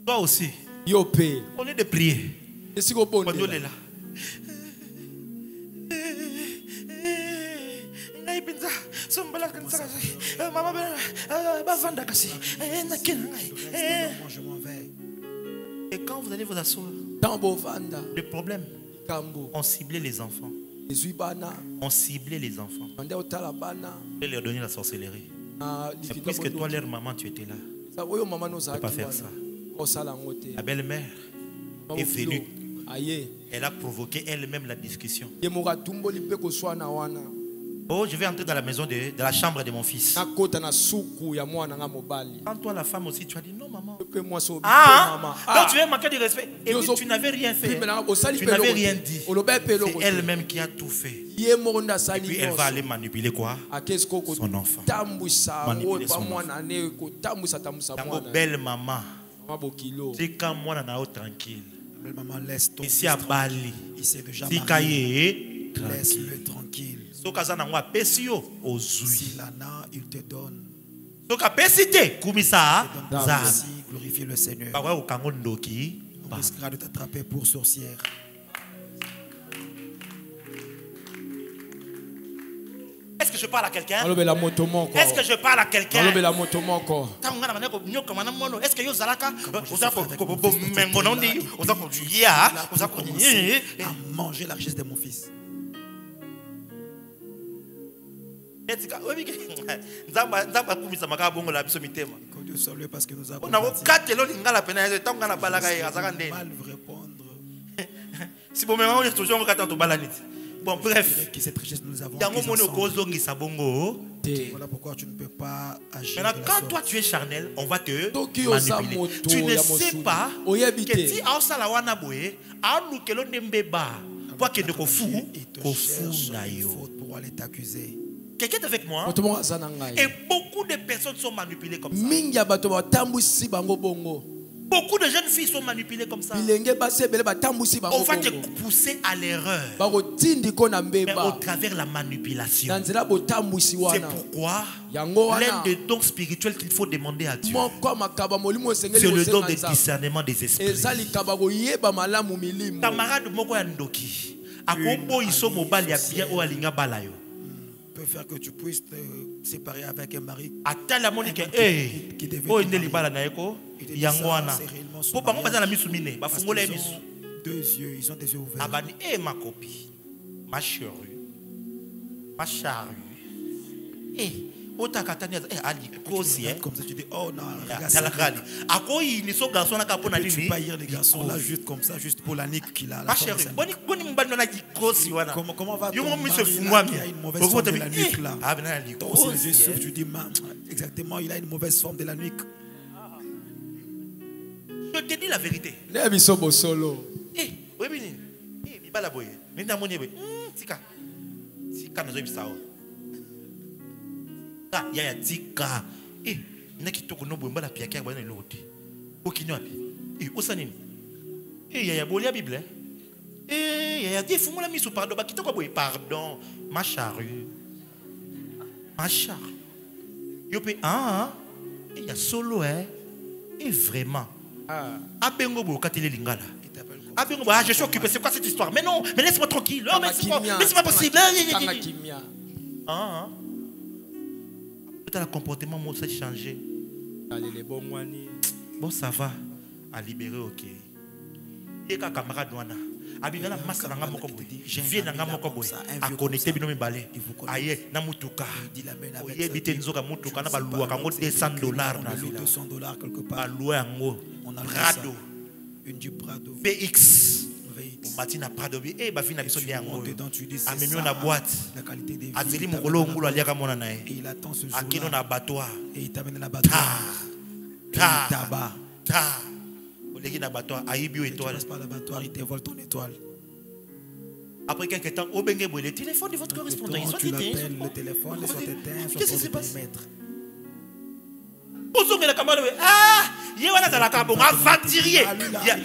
Toi aussi, Yo pe. on est de prier. Esiko Quand on est bonde. là. Ngai pinza, sombala kansa kasi. Mama bavanda kasi. Nakina ngai. Moi, je m'en vais. Et quand vous allez vous asseoir, Tambo vanda. le problème, Kambo. on ciblait les enfants. Ezui bana. On ciblait les enfants. Bande otala bana. Et leur donner la sorcellerie. Na Et likita puisque toi, bondo. leur maman, tu étais là. Ça voyo mama no Tu za. peux pas faire ça. Osala ngote. La belle-mère est venue. Aye. Elle a provoqué elle-même la discussion. Ye moka tumboli pe ko swana wana. Oh, je vais entrer dans la maison de la chambre de mon fils. Na kota na suku ya mwana nga mobali. Quand toi, la femme aussi, tu as dit non, maman. Pe moi so Ah, mama. donc tu veux manquer de respect. Et puis tu n'avais rien fait. Tu n'avais rien dit. C'est elle-même qui a tout fait. Ye moronda Et sali. puis elle va aller manipuler quoi? Akesko ko Son enfant. tambwisa Manipuler pa son mwana ne ko tambwisa tamwisa Tango mwana. belle maman. Mabokilo. C'est quand moi nana tranquille. Belle maman, laisse ton Ici fils à tranquille. Bali. Il s'est déjà Si marié. kaye tranquille. Laisse-le tranquille. Soka za nango apesi yo ozui. S'il en a, il te donne. Soka apesi te kumisa Donc, za. ainsi, glorifie le Seigneur. Ba wa okango ndoki. On risquera de t'attraper pour sorcière. Est-ce que je parle à quelqu'un? Alobela moto moko. Est-ce que je parle à quelqu'un? Alobela moto moko. Tanga na ko nyoka mana mono. Est-ce que yo zalaka oza ko mengono ndi oza ko ya oza ko À manger la richesse de mon fils. etika obike nzamba kumisa makaba bongo la biso mitema. Que Dieu soit loué parce que nous avons Na ko katelo lingala pena tango na balaka ya azaka ndeni. mal vous répondre. Si bon mais on est toujours en to balaniti. Bon bref. Qui cette richesse nous avons. Yango prise mono ensemble. kozongisa bongo. Voilà pourquoi tu ne peux pas agir. Maintenant, de la quand sorte. toi tu es charnel, on va te Toki oza manipuler. moto Tu ne ya sais mosuni. pas Oyebite. que si aosala wana boye, anukelo ndembeba, pour que de kofu, Il te kofu cherche na une yo. faute pour aller t'accuser. Quelqu'un est avec moi? Moto moko aza na ngai. Et beaucoup de personnes sont manipulées comme ça. Mingi ya bato batambwisi bango bongo. Beaucoup de jeunes filles sont manipulées comme ça. Bilenge basi ebele batambwisi bango On va te bongo. pousser à l'erreur, Bakotindi ko na mais au mbeba. travers la manipulation. Na nzela botambwisi C'est wana. pourquoi Yango l'un wana. des dons spirituels qu'il faut demander à Dieu, Moko makaba molimo esengeli c'est le don kosenga de nzambe. discernement des esprits. Eza likaba koyeba malamu milimo. Camarade moko ya ndoki akobo iso mobali ya bien o alinga bala yo Peut faire que tu puisses te séparer avec un mari. atala moni ke qui devait o te ndeli marier. bala na yeko Il te dit yango ça, wana c'est réellement son po bango mariage. baza na misu mine Parce bafungola qu'ils misu ont deux yeux, ils ont des yeux ouverts. abani ma copie ma chérie ma charrue Comme ça, tu dis, oh non, regarde ça. Tu peux pas lire les garçons là, juste comme ça, juste pour la nique qu'il a. Comment va ton mari là, qui a une mauvaise forme de la nuque là? Si les yeux s'ouvrent, tu dis, exactement, il a une mauvaise forme de la nuque. Je te dis la vérité. Yaya tika nakitoko no boye mbala piaka bana lote okinyo api osanini yaya bolia bible yaya di fumula miso pardon ba kitoko boye pardon ma charrue yo pe ya solo et vraiment abengo bo katele lingala abengo bo je suis occupé, c'est quoi cette histoire? Mais non, mais laisse-moi tranquille. Oh, mais c'est pas possible. Le comportement moi s'est changé. Bon ça va à libérer ok. Et quand camarade douana abingala massa nga moko boy vie nga moko boy a connecter bino mibale aye na mutuka oye bitenzoka mutuka na baluwa kango $200 na villa $200 quelque part baluwa yango Prado une du Prado VX Matina Prado et ba vina biso yango amemi na boîte azeli mokolo ngulu aliaka mona na ye akino na bateau et il t'amène na bateau tabac oleki na bateau ayibi étoile pas la bateau il te vole ton étoile. Après quelques temps au bengue le téléphone de votre correspondant il soit éteint le téléphone il soit éteint. Qu'est-ce qui se passe? Ozongela kamalo yewana za la kabonga aventurier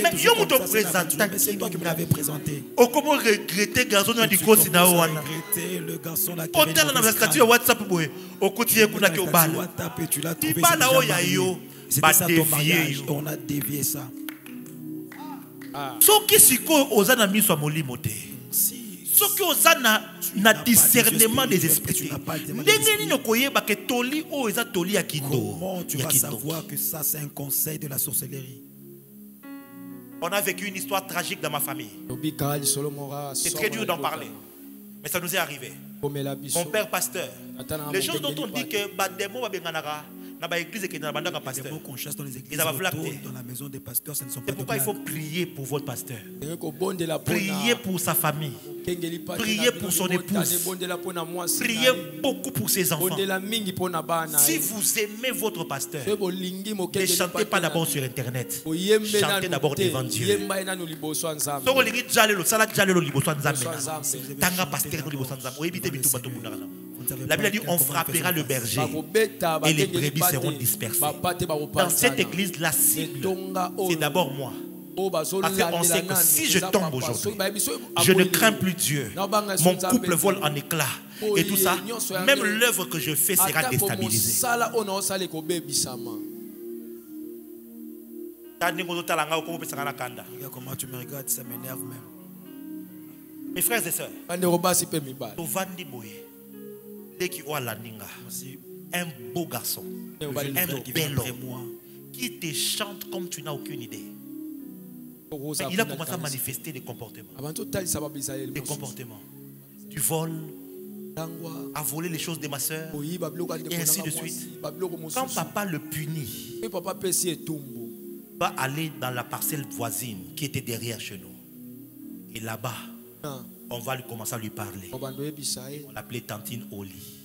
mais yo moto présentant c'est toi qui me l'avais présenté. O comment regretter garçon na dikosi na wana regretter le garçon là qui on t'a na statut WhatsApp boy o kotiye kuna ke obala WhatsApp et tu l'as trouvé bala o ya yo c'était ça ton mariage on a dévié ça. Soki siko ozana miso molimo te soki ozana na discernement des esprits ndenge nini koyeba ke toli o eza toli ya kindo. Comment tu vas savoir que ça c'est un conseil de la sorcellerie? On a vécu une histoire tragique dans ma famille. C'est très dur d'en parler, mais ça nous est arrivé. Mon père pasteur, les gens dont on dit que bademo va benganara na ba église que na bandaka pasteur. Qu'on chasse dans les églises, dans la maison des pasteurs, ce ne sont pas. C'est pourquoi il faut prier pour votre pasteur. Prier pour sa famille. Priez pour son épouse. Priez beaucoup pour ses enfants. Si vous aimez votre pasteur, ne chantez pas d'abord sur internet. Chantez d'abord devant Dieu. La Bible dit on frappera le berger et les brebis seront dispersées. Dans cette église, la cible, c'est d'abord moi. Parce qu'on sait que si je tombe aujourd'hui, je ne crains plus Dieu. Mon couple vole en éclats. Et tout ça, même l'œuvre que je fais sera déstabilisée. Comment tu me regardes, ça m'énerve même. Mes frères et sœurs, un beau garçon, un bel homme qui te chante comme tu n'as aucune idée. Il a commencé à manifester des comportements. Des comportements. Du vol, à voler les choses de ma soeur, et ainsi de suite. Quand papa le punit, va aller dans la parcelle voisine qui était derrière chez nous. Et là-bas, on va lui commencer à lui parler. On l'appelait Tantine Oli.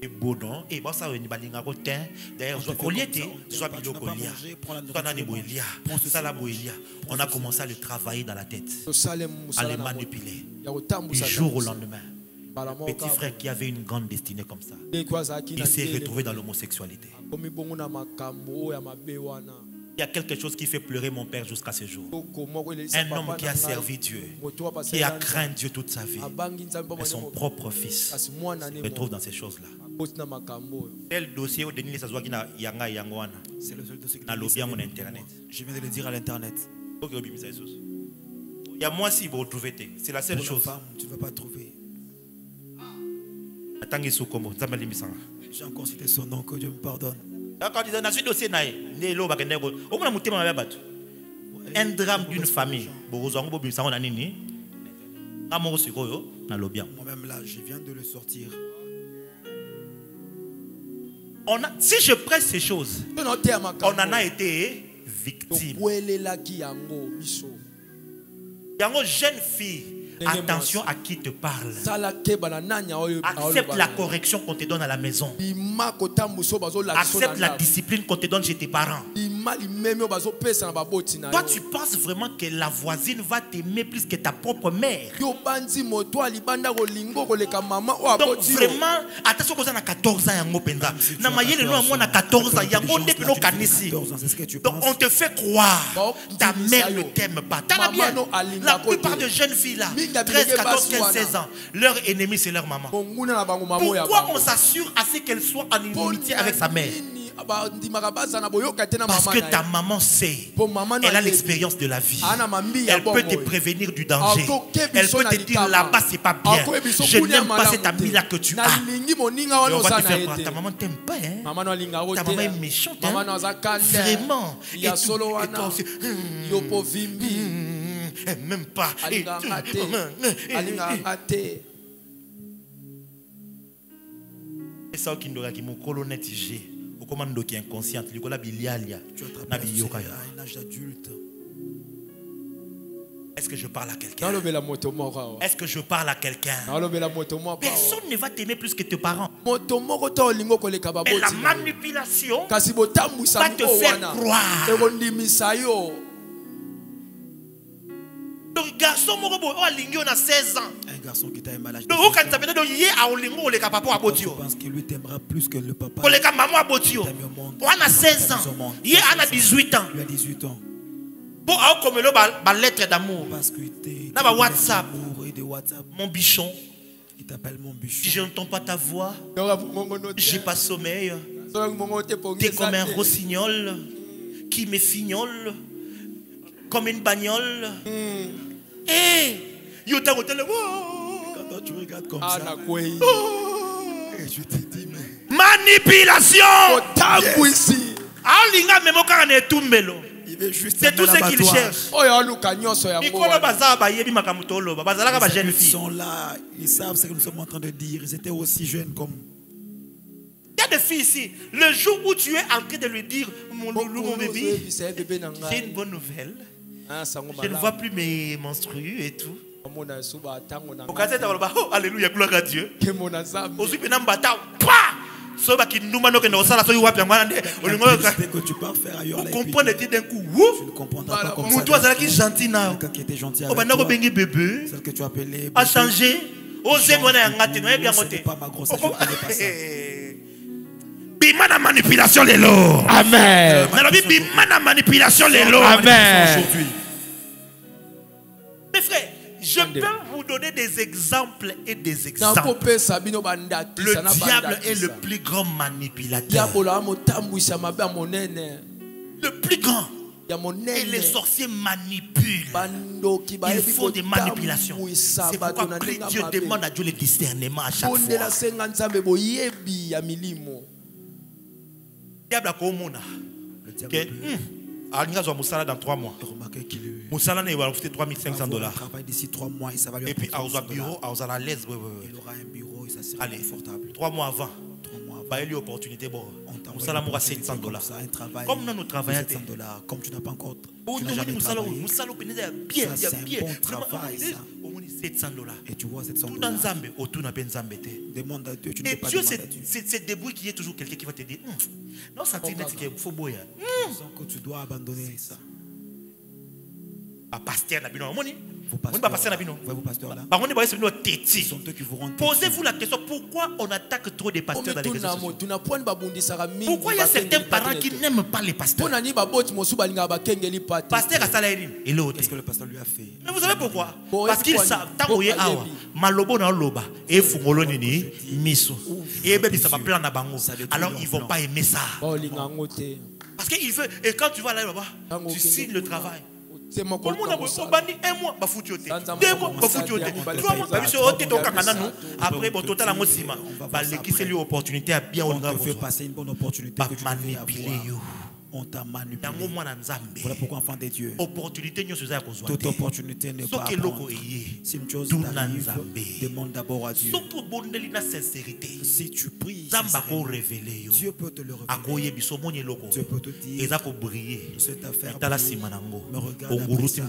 C'est beau, non? Et bon, ça, d'ailleurs, on a commencé à le travailler dans la tête, à le manipuler. Du jour au lendemain, petit frère qui avait une grande destinée comme ça, il s'est retrouvé dans l'homosexualité. Il y a quelque chose qui fait pleurer mon père jusqu'à ce jour. Un homme qui a servi Dieu, qui a craint Dieu toute sa vie, mais son propre fils se retrouve dans ces choses-là. Quel dossier au Denis c'est le seul dossier que internet. Je viens de le dire à l'internet. Il y a moi si vous retrouvez, c'est la seule chose. Tu ne vas pas trouver. J'ai encore cité son nom, que Dieu me pardonne. Un drame d'une famille. Moi-même là, je viens de le sortir. Si je presse ces choses, on en a été victime. Yango, jeune fille, attention à qui te parle. Accepte la correction qu'on te donne à la maison. Accepte la discipline qu'on te donne chez tes parents. Toi, tu penses vraiment que la voisine va t'aimer plus que ta propre mère. Donc vraiment, attention que ça a 14 ans. Donc on te fait croire ta mère ne t'aime pas. La plupart de jeunes filles là, 13, 14, 15, 16 ans, leur ennemi c'est leur maman. Pourquoi on s'assure à ce qu'elle soit en inimitié avec sa mère? Parce que ta maman sait, elle a l'expérience de la vie. Elle peut te prévenir du danger. Elle peut te dire là-bas c'est pas bien. Je n'aime pas cet ami là que tu as. Et on va te faire croire, ta maman t'aime pas, hein? Ta maman est méchante, hein? Vraiment. Et toi aussi, même pas. Et ça qui nous a dit mon colonel Tigé. Comment qui est inconscient, tu as un âge d'adulte. Est-ce que je parle à quelqu'un? Est-ce que je parle à quelqu'un? Personne ne va t'aimer plus que tes parents. Mais la manipulation va te faire croire. Donc garçon moko a 16 ans. Un garçon qui t'a un malade. Donc quand tu penses qu'il lui t'aimera plus que le papa. On a 16 ans. Il a 18 ans. Il a 18 ans. Bon, comme le lettre d'amour. Parce que tu es WhatsApp. Mon bichon. Il t'appelle mon bichon. Si je n'entends pas ta voix, j'ai pas sommeil. Tu es comme un rossignol qui me fignole comme une bagnole. Quand tu regardes comme ça, et je te dis, mais manipulation! C'est tout ce qu'il cherche. Ils sont là, ils savent ce que nous sommes en train de dire. Ils étaient aussi jeunes comme. Il y a des filles ici. Le jour où tu es en train de lui dire, mon loulou, mon bébé, j'ai une bonne nouvelle. Je ne vois plus mes menstrues et tout. Alléluia, gloire à Dieu. Que tu pars faire ailleurs. Vous comprenez d'un coup. Tu ne comprendras pas comme ça. Quelqu'un qui était gentil avec toi. Bébé. Celle que tu appelais. A changé. Ce n'est pas ma grossesse. Je ne connais pas ça. Bimana manipulation les lots. Amen. Bimana manipulation les lots. Amen. Mes frères, je peux vous donner des exemples et des exemples. Le diable est le plus grand manipulateur. Le plus grand. Et les sorciers manipulent. Ils font des manipulations. C'est pourquoi Dieu demande à Dieu le discernement à chaque fois. Le diable a dans 3 mois. Moussala ne va coûter $3,500. D'ici 3 mois, ça va lui. Et puis à bureau, à la l'aise. Il aura un bureau et ça sera confortable. 3 mois avant. Il y a eu opportunité. Moussala moura $700. Comme nous travaillons $700. Comme tu n'as pas encore. Moussala bien, bien. $700. Et tu vois $700. Demande à Dieu, tu ne peux pas demander à Dieu. C'est débrouille qu'il y ait toujours quelqu'un qui va te dire non, ça t'est net qu'il faut boire. Que tu dois abandonner ça. Pasteur Nabino, posez-vous la question, pourquoi on attaque trop des pasteurs dans les réseaux sociaux? Pourquoi il y a certains parents qui n'aiment pas les pasteurs? Pasteur qu'est-ce que le pasteur lui a fait? Mais vous savez pourquoi? Parce qu'ils savent alors ils ne vont pas aimer ça. Parce qu'il veut, et quand tu vas là-bas, tu signes le travail. Un mois, 2 mois, après, bon, total, on te fait passer une bonne opportunité. Manipuler. On t'a manipulé. Voilà pourquoi, enfant de Dieu, toute opportunité ne pas prendre. Si une chose t'arrive, demande d'abord à Dieu. Si tu pries, Dieu peut te le révéler. Dieu peut te dire, cette affaire me regarde après ça.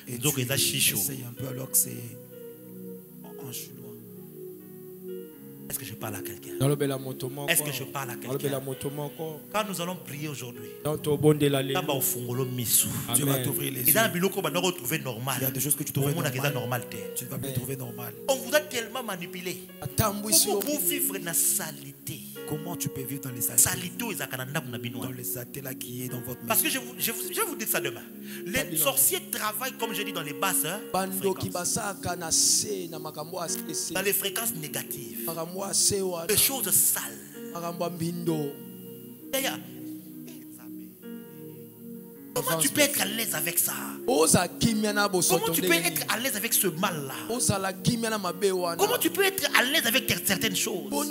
Et tu essayes un peu alors que c'est en chinois. Est-ce que je parle à quelqu'un? Est-ce que je parle à quelqu'un? Quand nous allons prier aujourd'hui, Dieu va t'ouvrir les yeux. il y a des choses que tu trouves normales. Tu ne vas plus trouver normal. On vous a tellement manipulé. Comment vous vivre dans la saleté? Comment tu peux vivre dans les saletés? Dans les saletés là qui est dans votre maison. Parce que je vais vous dire ça demain. Les sorciers travaillent, comme je dis, dans les basses fréquences. Dans les fréquences négatives. Les choses sales. Comment tu peux être à l'aise avec ça? Comment tu peux être à l'aise avec ce mal-là? Comment tu peux être à l'aise avec certaines choses? Et on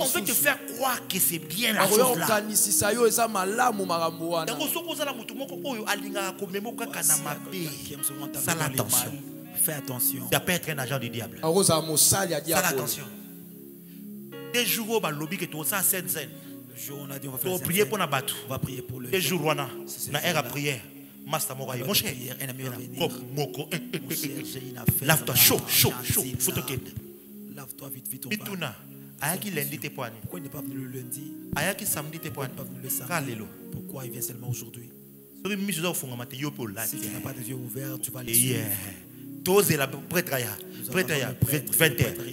veut te faire croire que c'est bien la chose-là. Fais attention. Ça peut être un agent du diable. Fais attention. Des jours où lobby que tu as scène. On a dit on va faire prier pour Nabatou. On va prier pour le des jours on a la prière. Master Moraï, mon cher, lave-toi chaud. Lave-toi vite. Pituna, ayaki lundi te poani. Pourquoi il n'est pas venu le lundi? Ayaki samedi te poani. Pourquoi il vient seulement aujourd'hui? Si tu n'as pas de yeux ouverts, tu vas les suivre. Tous la prêtre 20h,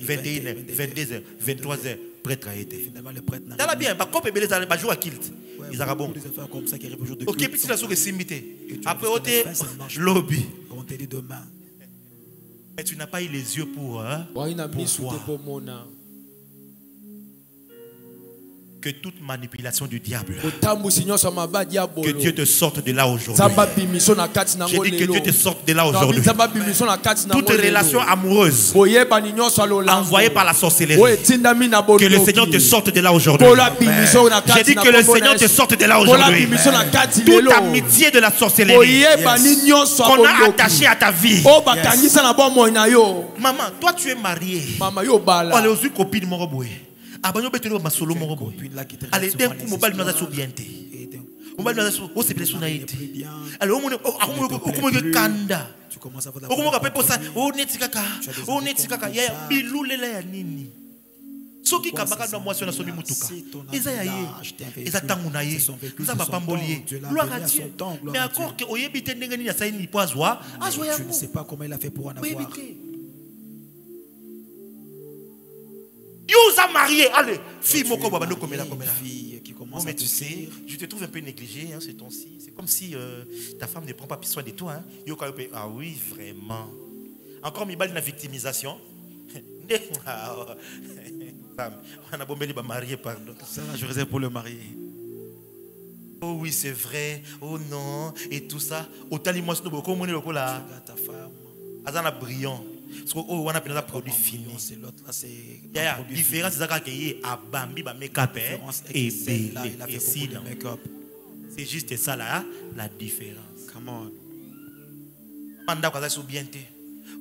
21h, 22h, 23h, prêtre a été. Finalement, le prêtre n'a pas bien, parce qu'on peut bien les jouer à kilt. Ils ont bon. Comme ça qui arrive aujourd'hui. Ok, puis tu l'as sur simité. Après, lobby. On te dit demain. Mais tu n'as pas eu les yeux pour voir. Que toute manipulation du diable, que Dieu te sorte de là aujourd'hui. J'ai dit que Dieu te sorte de là aujourd'hui. Toute relation amoureuse envoyée par la sorcellerie, que le Seigneur te sorte de là aujourd'hui. J'ai dit que le Seigneur te sorte de là aujourd'hui. Toute amitié de la sorcellerie qu'on a attachée à ta vie. Maman, toi tu es mariée. On est aussi copine de mon robot. Allez, d'un coup, mobile nous a soubienté. Mobile nous a soubienté. Oh, c'est bien sounaïté. Alors, on kanda. On appelle pour ça. Oh, netikaka. Oh, netikaka. Ya bilule la ya nini. Soki kabaka na mwasi na somi mutuka. Eza ya ye. Eza tangu na ye. Eza bapambolier. Gloire à Dieu. Mais encore que oyebi te ndenge ni ya saini po azwa. Azwa ya. Je ne sais pas comment il a fait pour en avoir. Vous a marié, allez, fille, qui commence à tu sais, je te trouve un peu négligé, hein, ce temps-ci. C'est comme si ta femme ne prend pas soin de toi. Hein. Ah oui, vraiment. Encore mi balle la victimisation. On a bombé les mariés, pardon. Ça, je réserve pour le marié. Oh oui, c'est vrai. Oh non, et tout ça. Autant les mois, comment on est le là. Ta femme. Azana brillant. On a un produit fini. Il y a une différence. C'est juste ça là, la différence. Come on.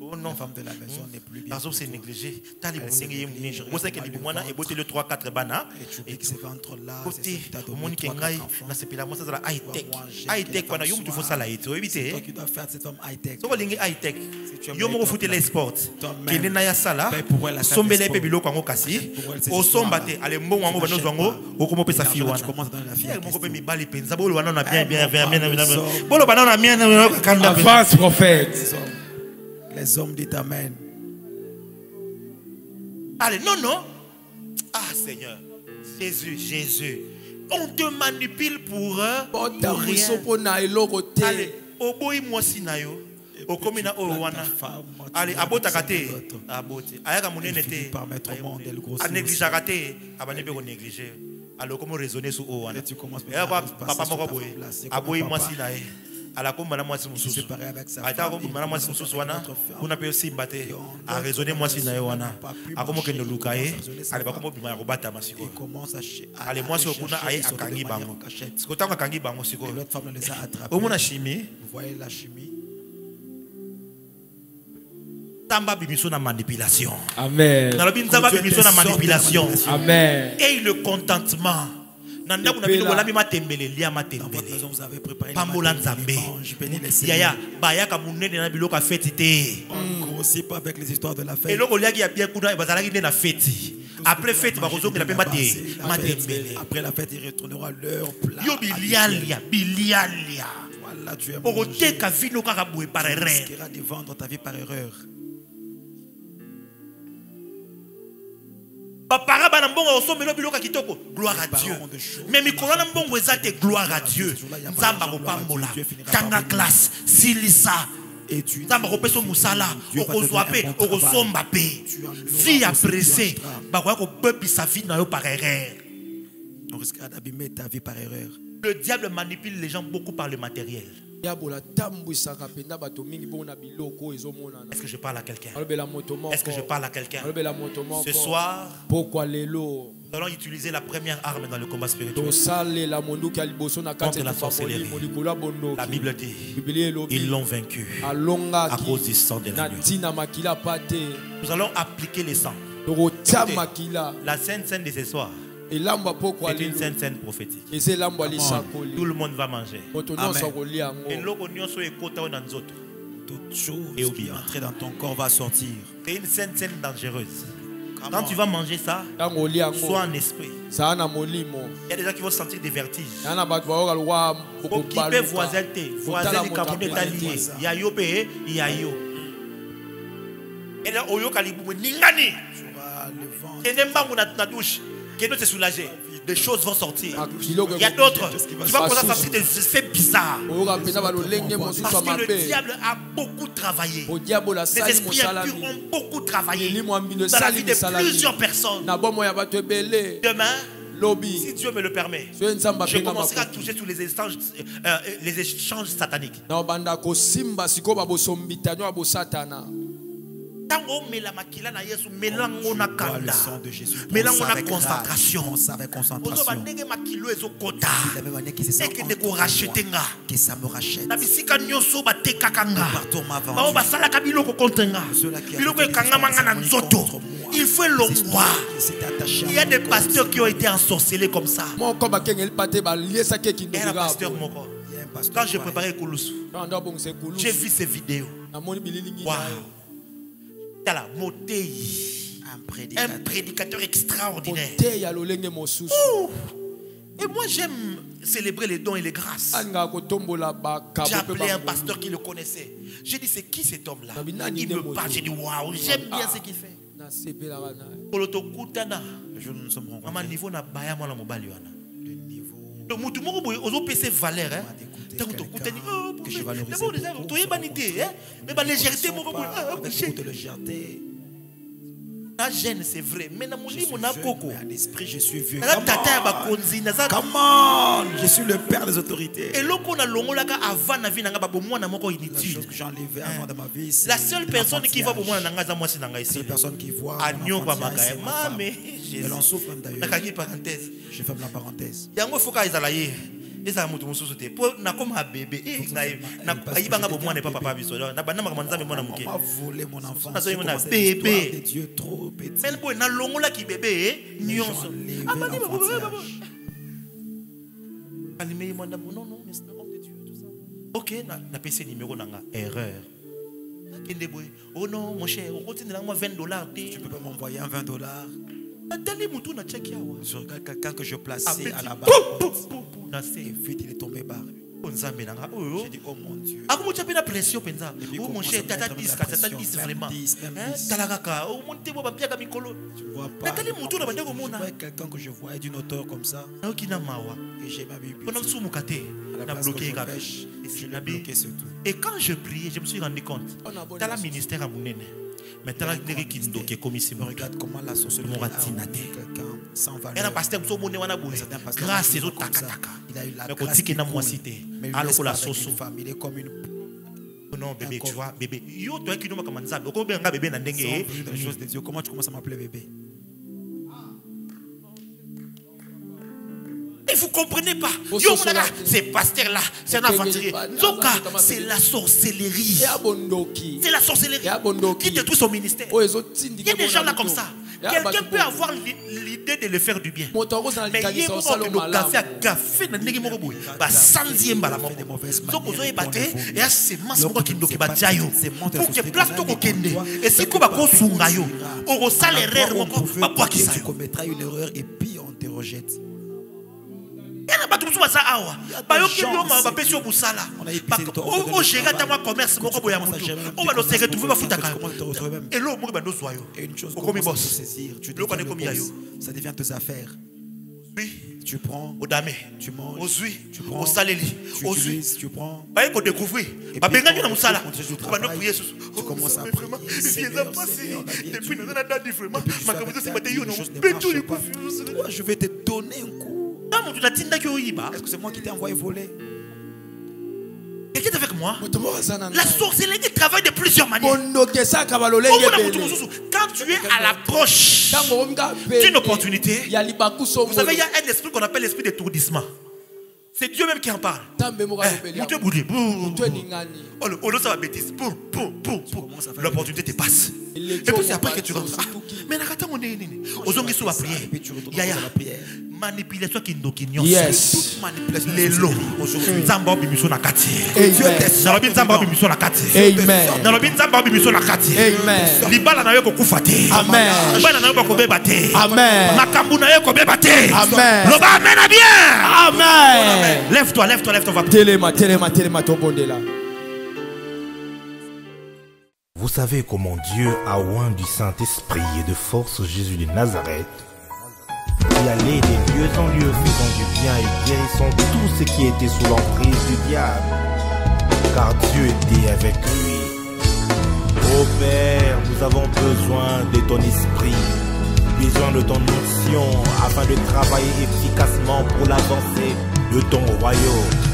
Oh non, femme de la maison n'est plus bien. Parce que c'est négligé. T'as les bouteilles, vous savez que les bouteilles, et botter le 3-4 bana. Et tu sais ventre là, côté, au monde qui est là, c'est la ça la high tech. High tech, pendant tu fais ça là, tu éviter. Toi qui dois faire cette femme high tech. Tu vas linger high tech. Yo mo foutre les sports. Qui n'est na ya ça là. Sombele pe bilo kwa ngo kasi. Au sombate, allez mbongo ngo bano zwango, okomo pe sa fille wana. Tu commences dans la fille. Mon copain mi bali penza bolo wana na bien. Bolo bana na bien kanda. Avance prophète. Les hommes disent amen. Allez, non. Ah Seigneur, Jésus. On te manipule pour rien. Allez, oboyi mwasi na yo. Okomi na oyo wana. Allez, abota kate. Abote. Ayaka munene te. A négliger kate. Abane pe ko négliger. Alors comment raisonner sur oyo wana. Papa moko boye. Aboyi mwasi na ye. ala ko mana mwasi mususu séparé avec sa ata ko femme. mana mwasi mususu wana kuna pe aussi mbate a raisonner mwasi na yo wana akomo ke ndoluka ye ale ba komo bima ya kobata masiko Il commence à ale mwasi okuna aye chercher akangi de bango manière en cachette. siko tango akangi bango siko Et l'autre femme les a attrapés. omona chimie Vous voyez la chimie. tamba bimiso na manipulation Amen. nalobi nzamba bimiso na manipulation Amen. et le contentement nanda kuna bino bolami matembele lia Dans votre matembele maison, vous avez préparé pambola les nzambe manges, bénis les yaya seigneurs. bayaka munene na biloko ya feti te On ne grossit pas avec les histoires de la fête. eloko liaki ya bien kuna bazalaki nde na feti après feti bakozongela mpe matembele Après la fête, ils retourneront à leur plat. yo bilialia bilialia Voilà, tu es mangé. okoteka vino kaka boye par Tu erreur risqueras de vendre ta vie par erreur. bapara bana mbongo osomela biloko ya kitoko gloire à Dieu mais mikolo na mbongo eza te gloire à Dieu nzambe akopambola tanga classe silisa Et tu nzambe akopesa mosala okozwa mpe okosomba mpe vie apresse bakoya kobebisa vie na yo par erreur. on risquera d'abîmer ta vie par erreur. Le diable manipule les gens beaucoup par le matériel. Est-ce que je parle à quelqu'un? Est-ce que je parle à quelqu'un? Ce soir, nous allons utiliser la première arme dans le combat spirituel. Contre la sorcellerie. La Bible dit, ils l'ont vaincu à cause du sang de l'agneau. Nous allons appliquer les sangs. La Sainte Seine de ce soir est une Sainte Seine prophétique. Tout le monde va manger. Et toute chose qui est entrée dans ton corps va sortir. C'est une Sainte Seine dangereuse. Quand tu vas manger ça, sois en esprit. Il y a des gens qui vont sentir des vertiges. Occupez voisin, voisin du Cameroun est allié. Il y a yo payé, il y a yo. Et là, oyo kalibou ningani. Et n'importe où na douche, que nous te soulager. Des choses vont sortir. Il y a d'autres. Tu vas commencer à sentir des effets bizarres. Parce que le diable a beaucoup travaillé. Les esprits impurs ont beaucoup travaillé dans la vie de plusieurs personnes. Demain, si Dieu me le permet, je commencerai à toucher tous les échanges sataniques. Tango mela makila na Yesu melango na kanda melango na concentration ozo bandenge makilo ezokota eke de ko racheter nga Que ça me rachète. na bisika nyonso batekaka nga Partout m'a vendu. bao basalaka biloko contre nga biloko ekangama nga na nzoto. Il faut l'omwa. Il y a des pasteurs qui ont été ensorcelés comme ça. Et un pasteur moko. Quand je préparais Koulousou, j'ai vu ces vidéos. Waouh. Un prédicateur extraordinaire. Et moi j'aime célébrer les dons et les grâces. J'ai appelé un pasteur qui le connaissait. J'ai dit c'est qui cet homme là? Il me parle, j'ai dit waouh, j'aime bien ce qu'il fait. Je nous sommes rencontrés. Maman niveau na baya mwana mobali wana. Le niveau Donc mutu moko boye ozo pese valeur hein. Tant que kutani que je valorise d'abord déjà beaucoup. to yebanité hein. Mais ba légèreté moko boye avec beaucoup de légèreté. na jeune c'est vrai mais na molimo na koko. À l'esprit, je suis vieux. Na tata ya bakonzi na za Comment? Je suis le père des autorités. et loko na longolaka avant na vie na nga ba bomwana moko La chose inutile. que j'ai enlevée avant de ma vie, c'est La seule personne qui va bomwana na nga za mwasi na nga la ici. seule personne qui voit mon Agnon kwa enfantillage, c'est makaya. ma femme. Mame Elle en souffre même d'ailleurs. nakaki parenthèse. Je ferme la parenthèse. Yango foka ezala ye. Eza mutu mususu te. Po na koma bébé. Ngai na ayibanga bomwana pa papa biso. Na bana maka manzambe mwana muke. On m'a volé mon enfant. Ça, c'est mon Commencé bébé. l'histoire de Dieu trop petit. Mais boy na longola ki bébé nyonso. Amani ba Animé moi non mais c'est l'homme de Dieu tout ça. OK na PC numéro nanga erreur. Kende boy. Oh non mon cher, on continue na moi $20 Tu peux pas m'envoyer un $20. Nathalie mutu na check yawa. Je regarde quelqu'un que je plaçais à la barre. Na Et c'est vite, il est tombé barre. onzambe nanga J'ai oyo. dit, oh mon Dieu. Akomocha pe na pression penza. Et puis, Oh mon commence cher à tata mettre 10 la tata pression, 10 même vraiment. 10, même 10. Talakaka o monte bo ba piaka mikolo. Tu vois pas. Nathalie mutu na bandeko Je mona. voyais quelqu'un que je voyais d'une hauteur comme ça. Na okina mawa. Et j'ai ma Bible. Pendant sous mon côté, À la na place que bloqué je kaka. pêche, Et je c'est l'ai nabi. bloqué surtout. Et quand je priais, je me suis rendu compte. Dans la ministère à Mounene. Maintenant, regarde comment la sorcellerie a rendu quelqu'un sans valeur. Il a eu la grâce, mais il laisse pas avec une femme, il est comme une... Non, bébé, tu vois, bébé. Yo, toi qui nous comme un bébé, chose de Dieu. Comment tu commences à m'appeler bébé? Et vous comprenez pas. Yo, c'est pasteur là, c'est un aventurier. Zoka, c'est la sorcellerie. C'est la sorcellerie qui détruit son ministère. Il y a des gens là comme ça. Quelqu'un peut avoir l'idée de le faire du bien. Mais il y a un café à café dans le monde. Sanzi mbala moko. Donc vous avez battu et à semence moko qui ndoki batjayo. Pour que place to kokende. Et si ko ba ko sunga yo, o sale erreur moko ba kwa kisa yo. Commettra une erreur et puis on te rejette. Il y a des gens qui awa. Ba yo ki yo ma ba pesi o busala. O gérer ta commerce moko boya mutu. O ba no se retrouver ba futaka. Et lo moko ba no soyo. Et une chose qu'on qu'on peut saisir, tu deviens le boss. Ça devient tes affaires. Oui. Tu prends, Au dame, tu manges, au zui, tu prends, au saleli, tu au zui. utilises, tu prends. Bah, il faut découvrir. Bah, puis, benga na musala. on te joue On va nous travail. prier. Tu commences à Vraiment, prier, il vient Seigneur, de passer. Seigneur, la vie est Depuis, dure. nous avons dit vraiment. Et puis, tu Ma fais caméra, c'est avec pas ta vie, les choses ne marchent pas. Moi, je vais te donner un coup. Non, tu l'as dit que oui, bah. Est-ce que c'est moi qui t'ai envoyé voler? Quelqu'un est avec moi. La sorcellerie travaille de plusieurs manières. Bondo kesa kabalo Quand lenge tu es à l'approche d'une opportunité, vous savez, il y a un esprit qu'on appelle l'esprit d'étourdissement. C'est Dieu même qui en parle. Mouteux boudé. Oh, ça va bêtise. L'opportunité te passe. Et puis c'est après que tu rentres. Mais nakata mon nez. Ozongi sous la prière. Yaya. Manipulation qui nous guignons. Yes. Les lots. Nzamba bimisho na kati. Nalobi nzamba bimisho na kati. Amen. Nalobi nzamba bimisho na kati. Amen. Libala na yo ko kufa te. Amen. Libala na yo ko beba te. Amen. Makambu na yo ko beba te. Amen. Loba amen à bien. Amen. Lève-toi, on va Téléma, ton bon là. Vous savez comment Dieu a oint du Saint-Esprit et de force Jésus de Nazareth, qui allait des lieux en lieux faisant du bien et guérissant tout ce qui était sous l'emprise du diable, car Dieu était avec lui. Ô Père, nous avons besoin de ton esprit, besoin de ton onction afin de travailler efficacement pour l'avancée de ton royaume.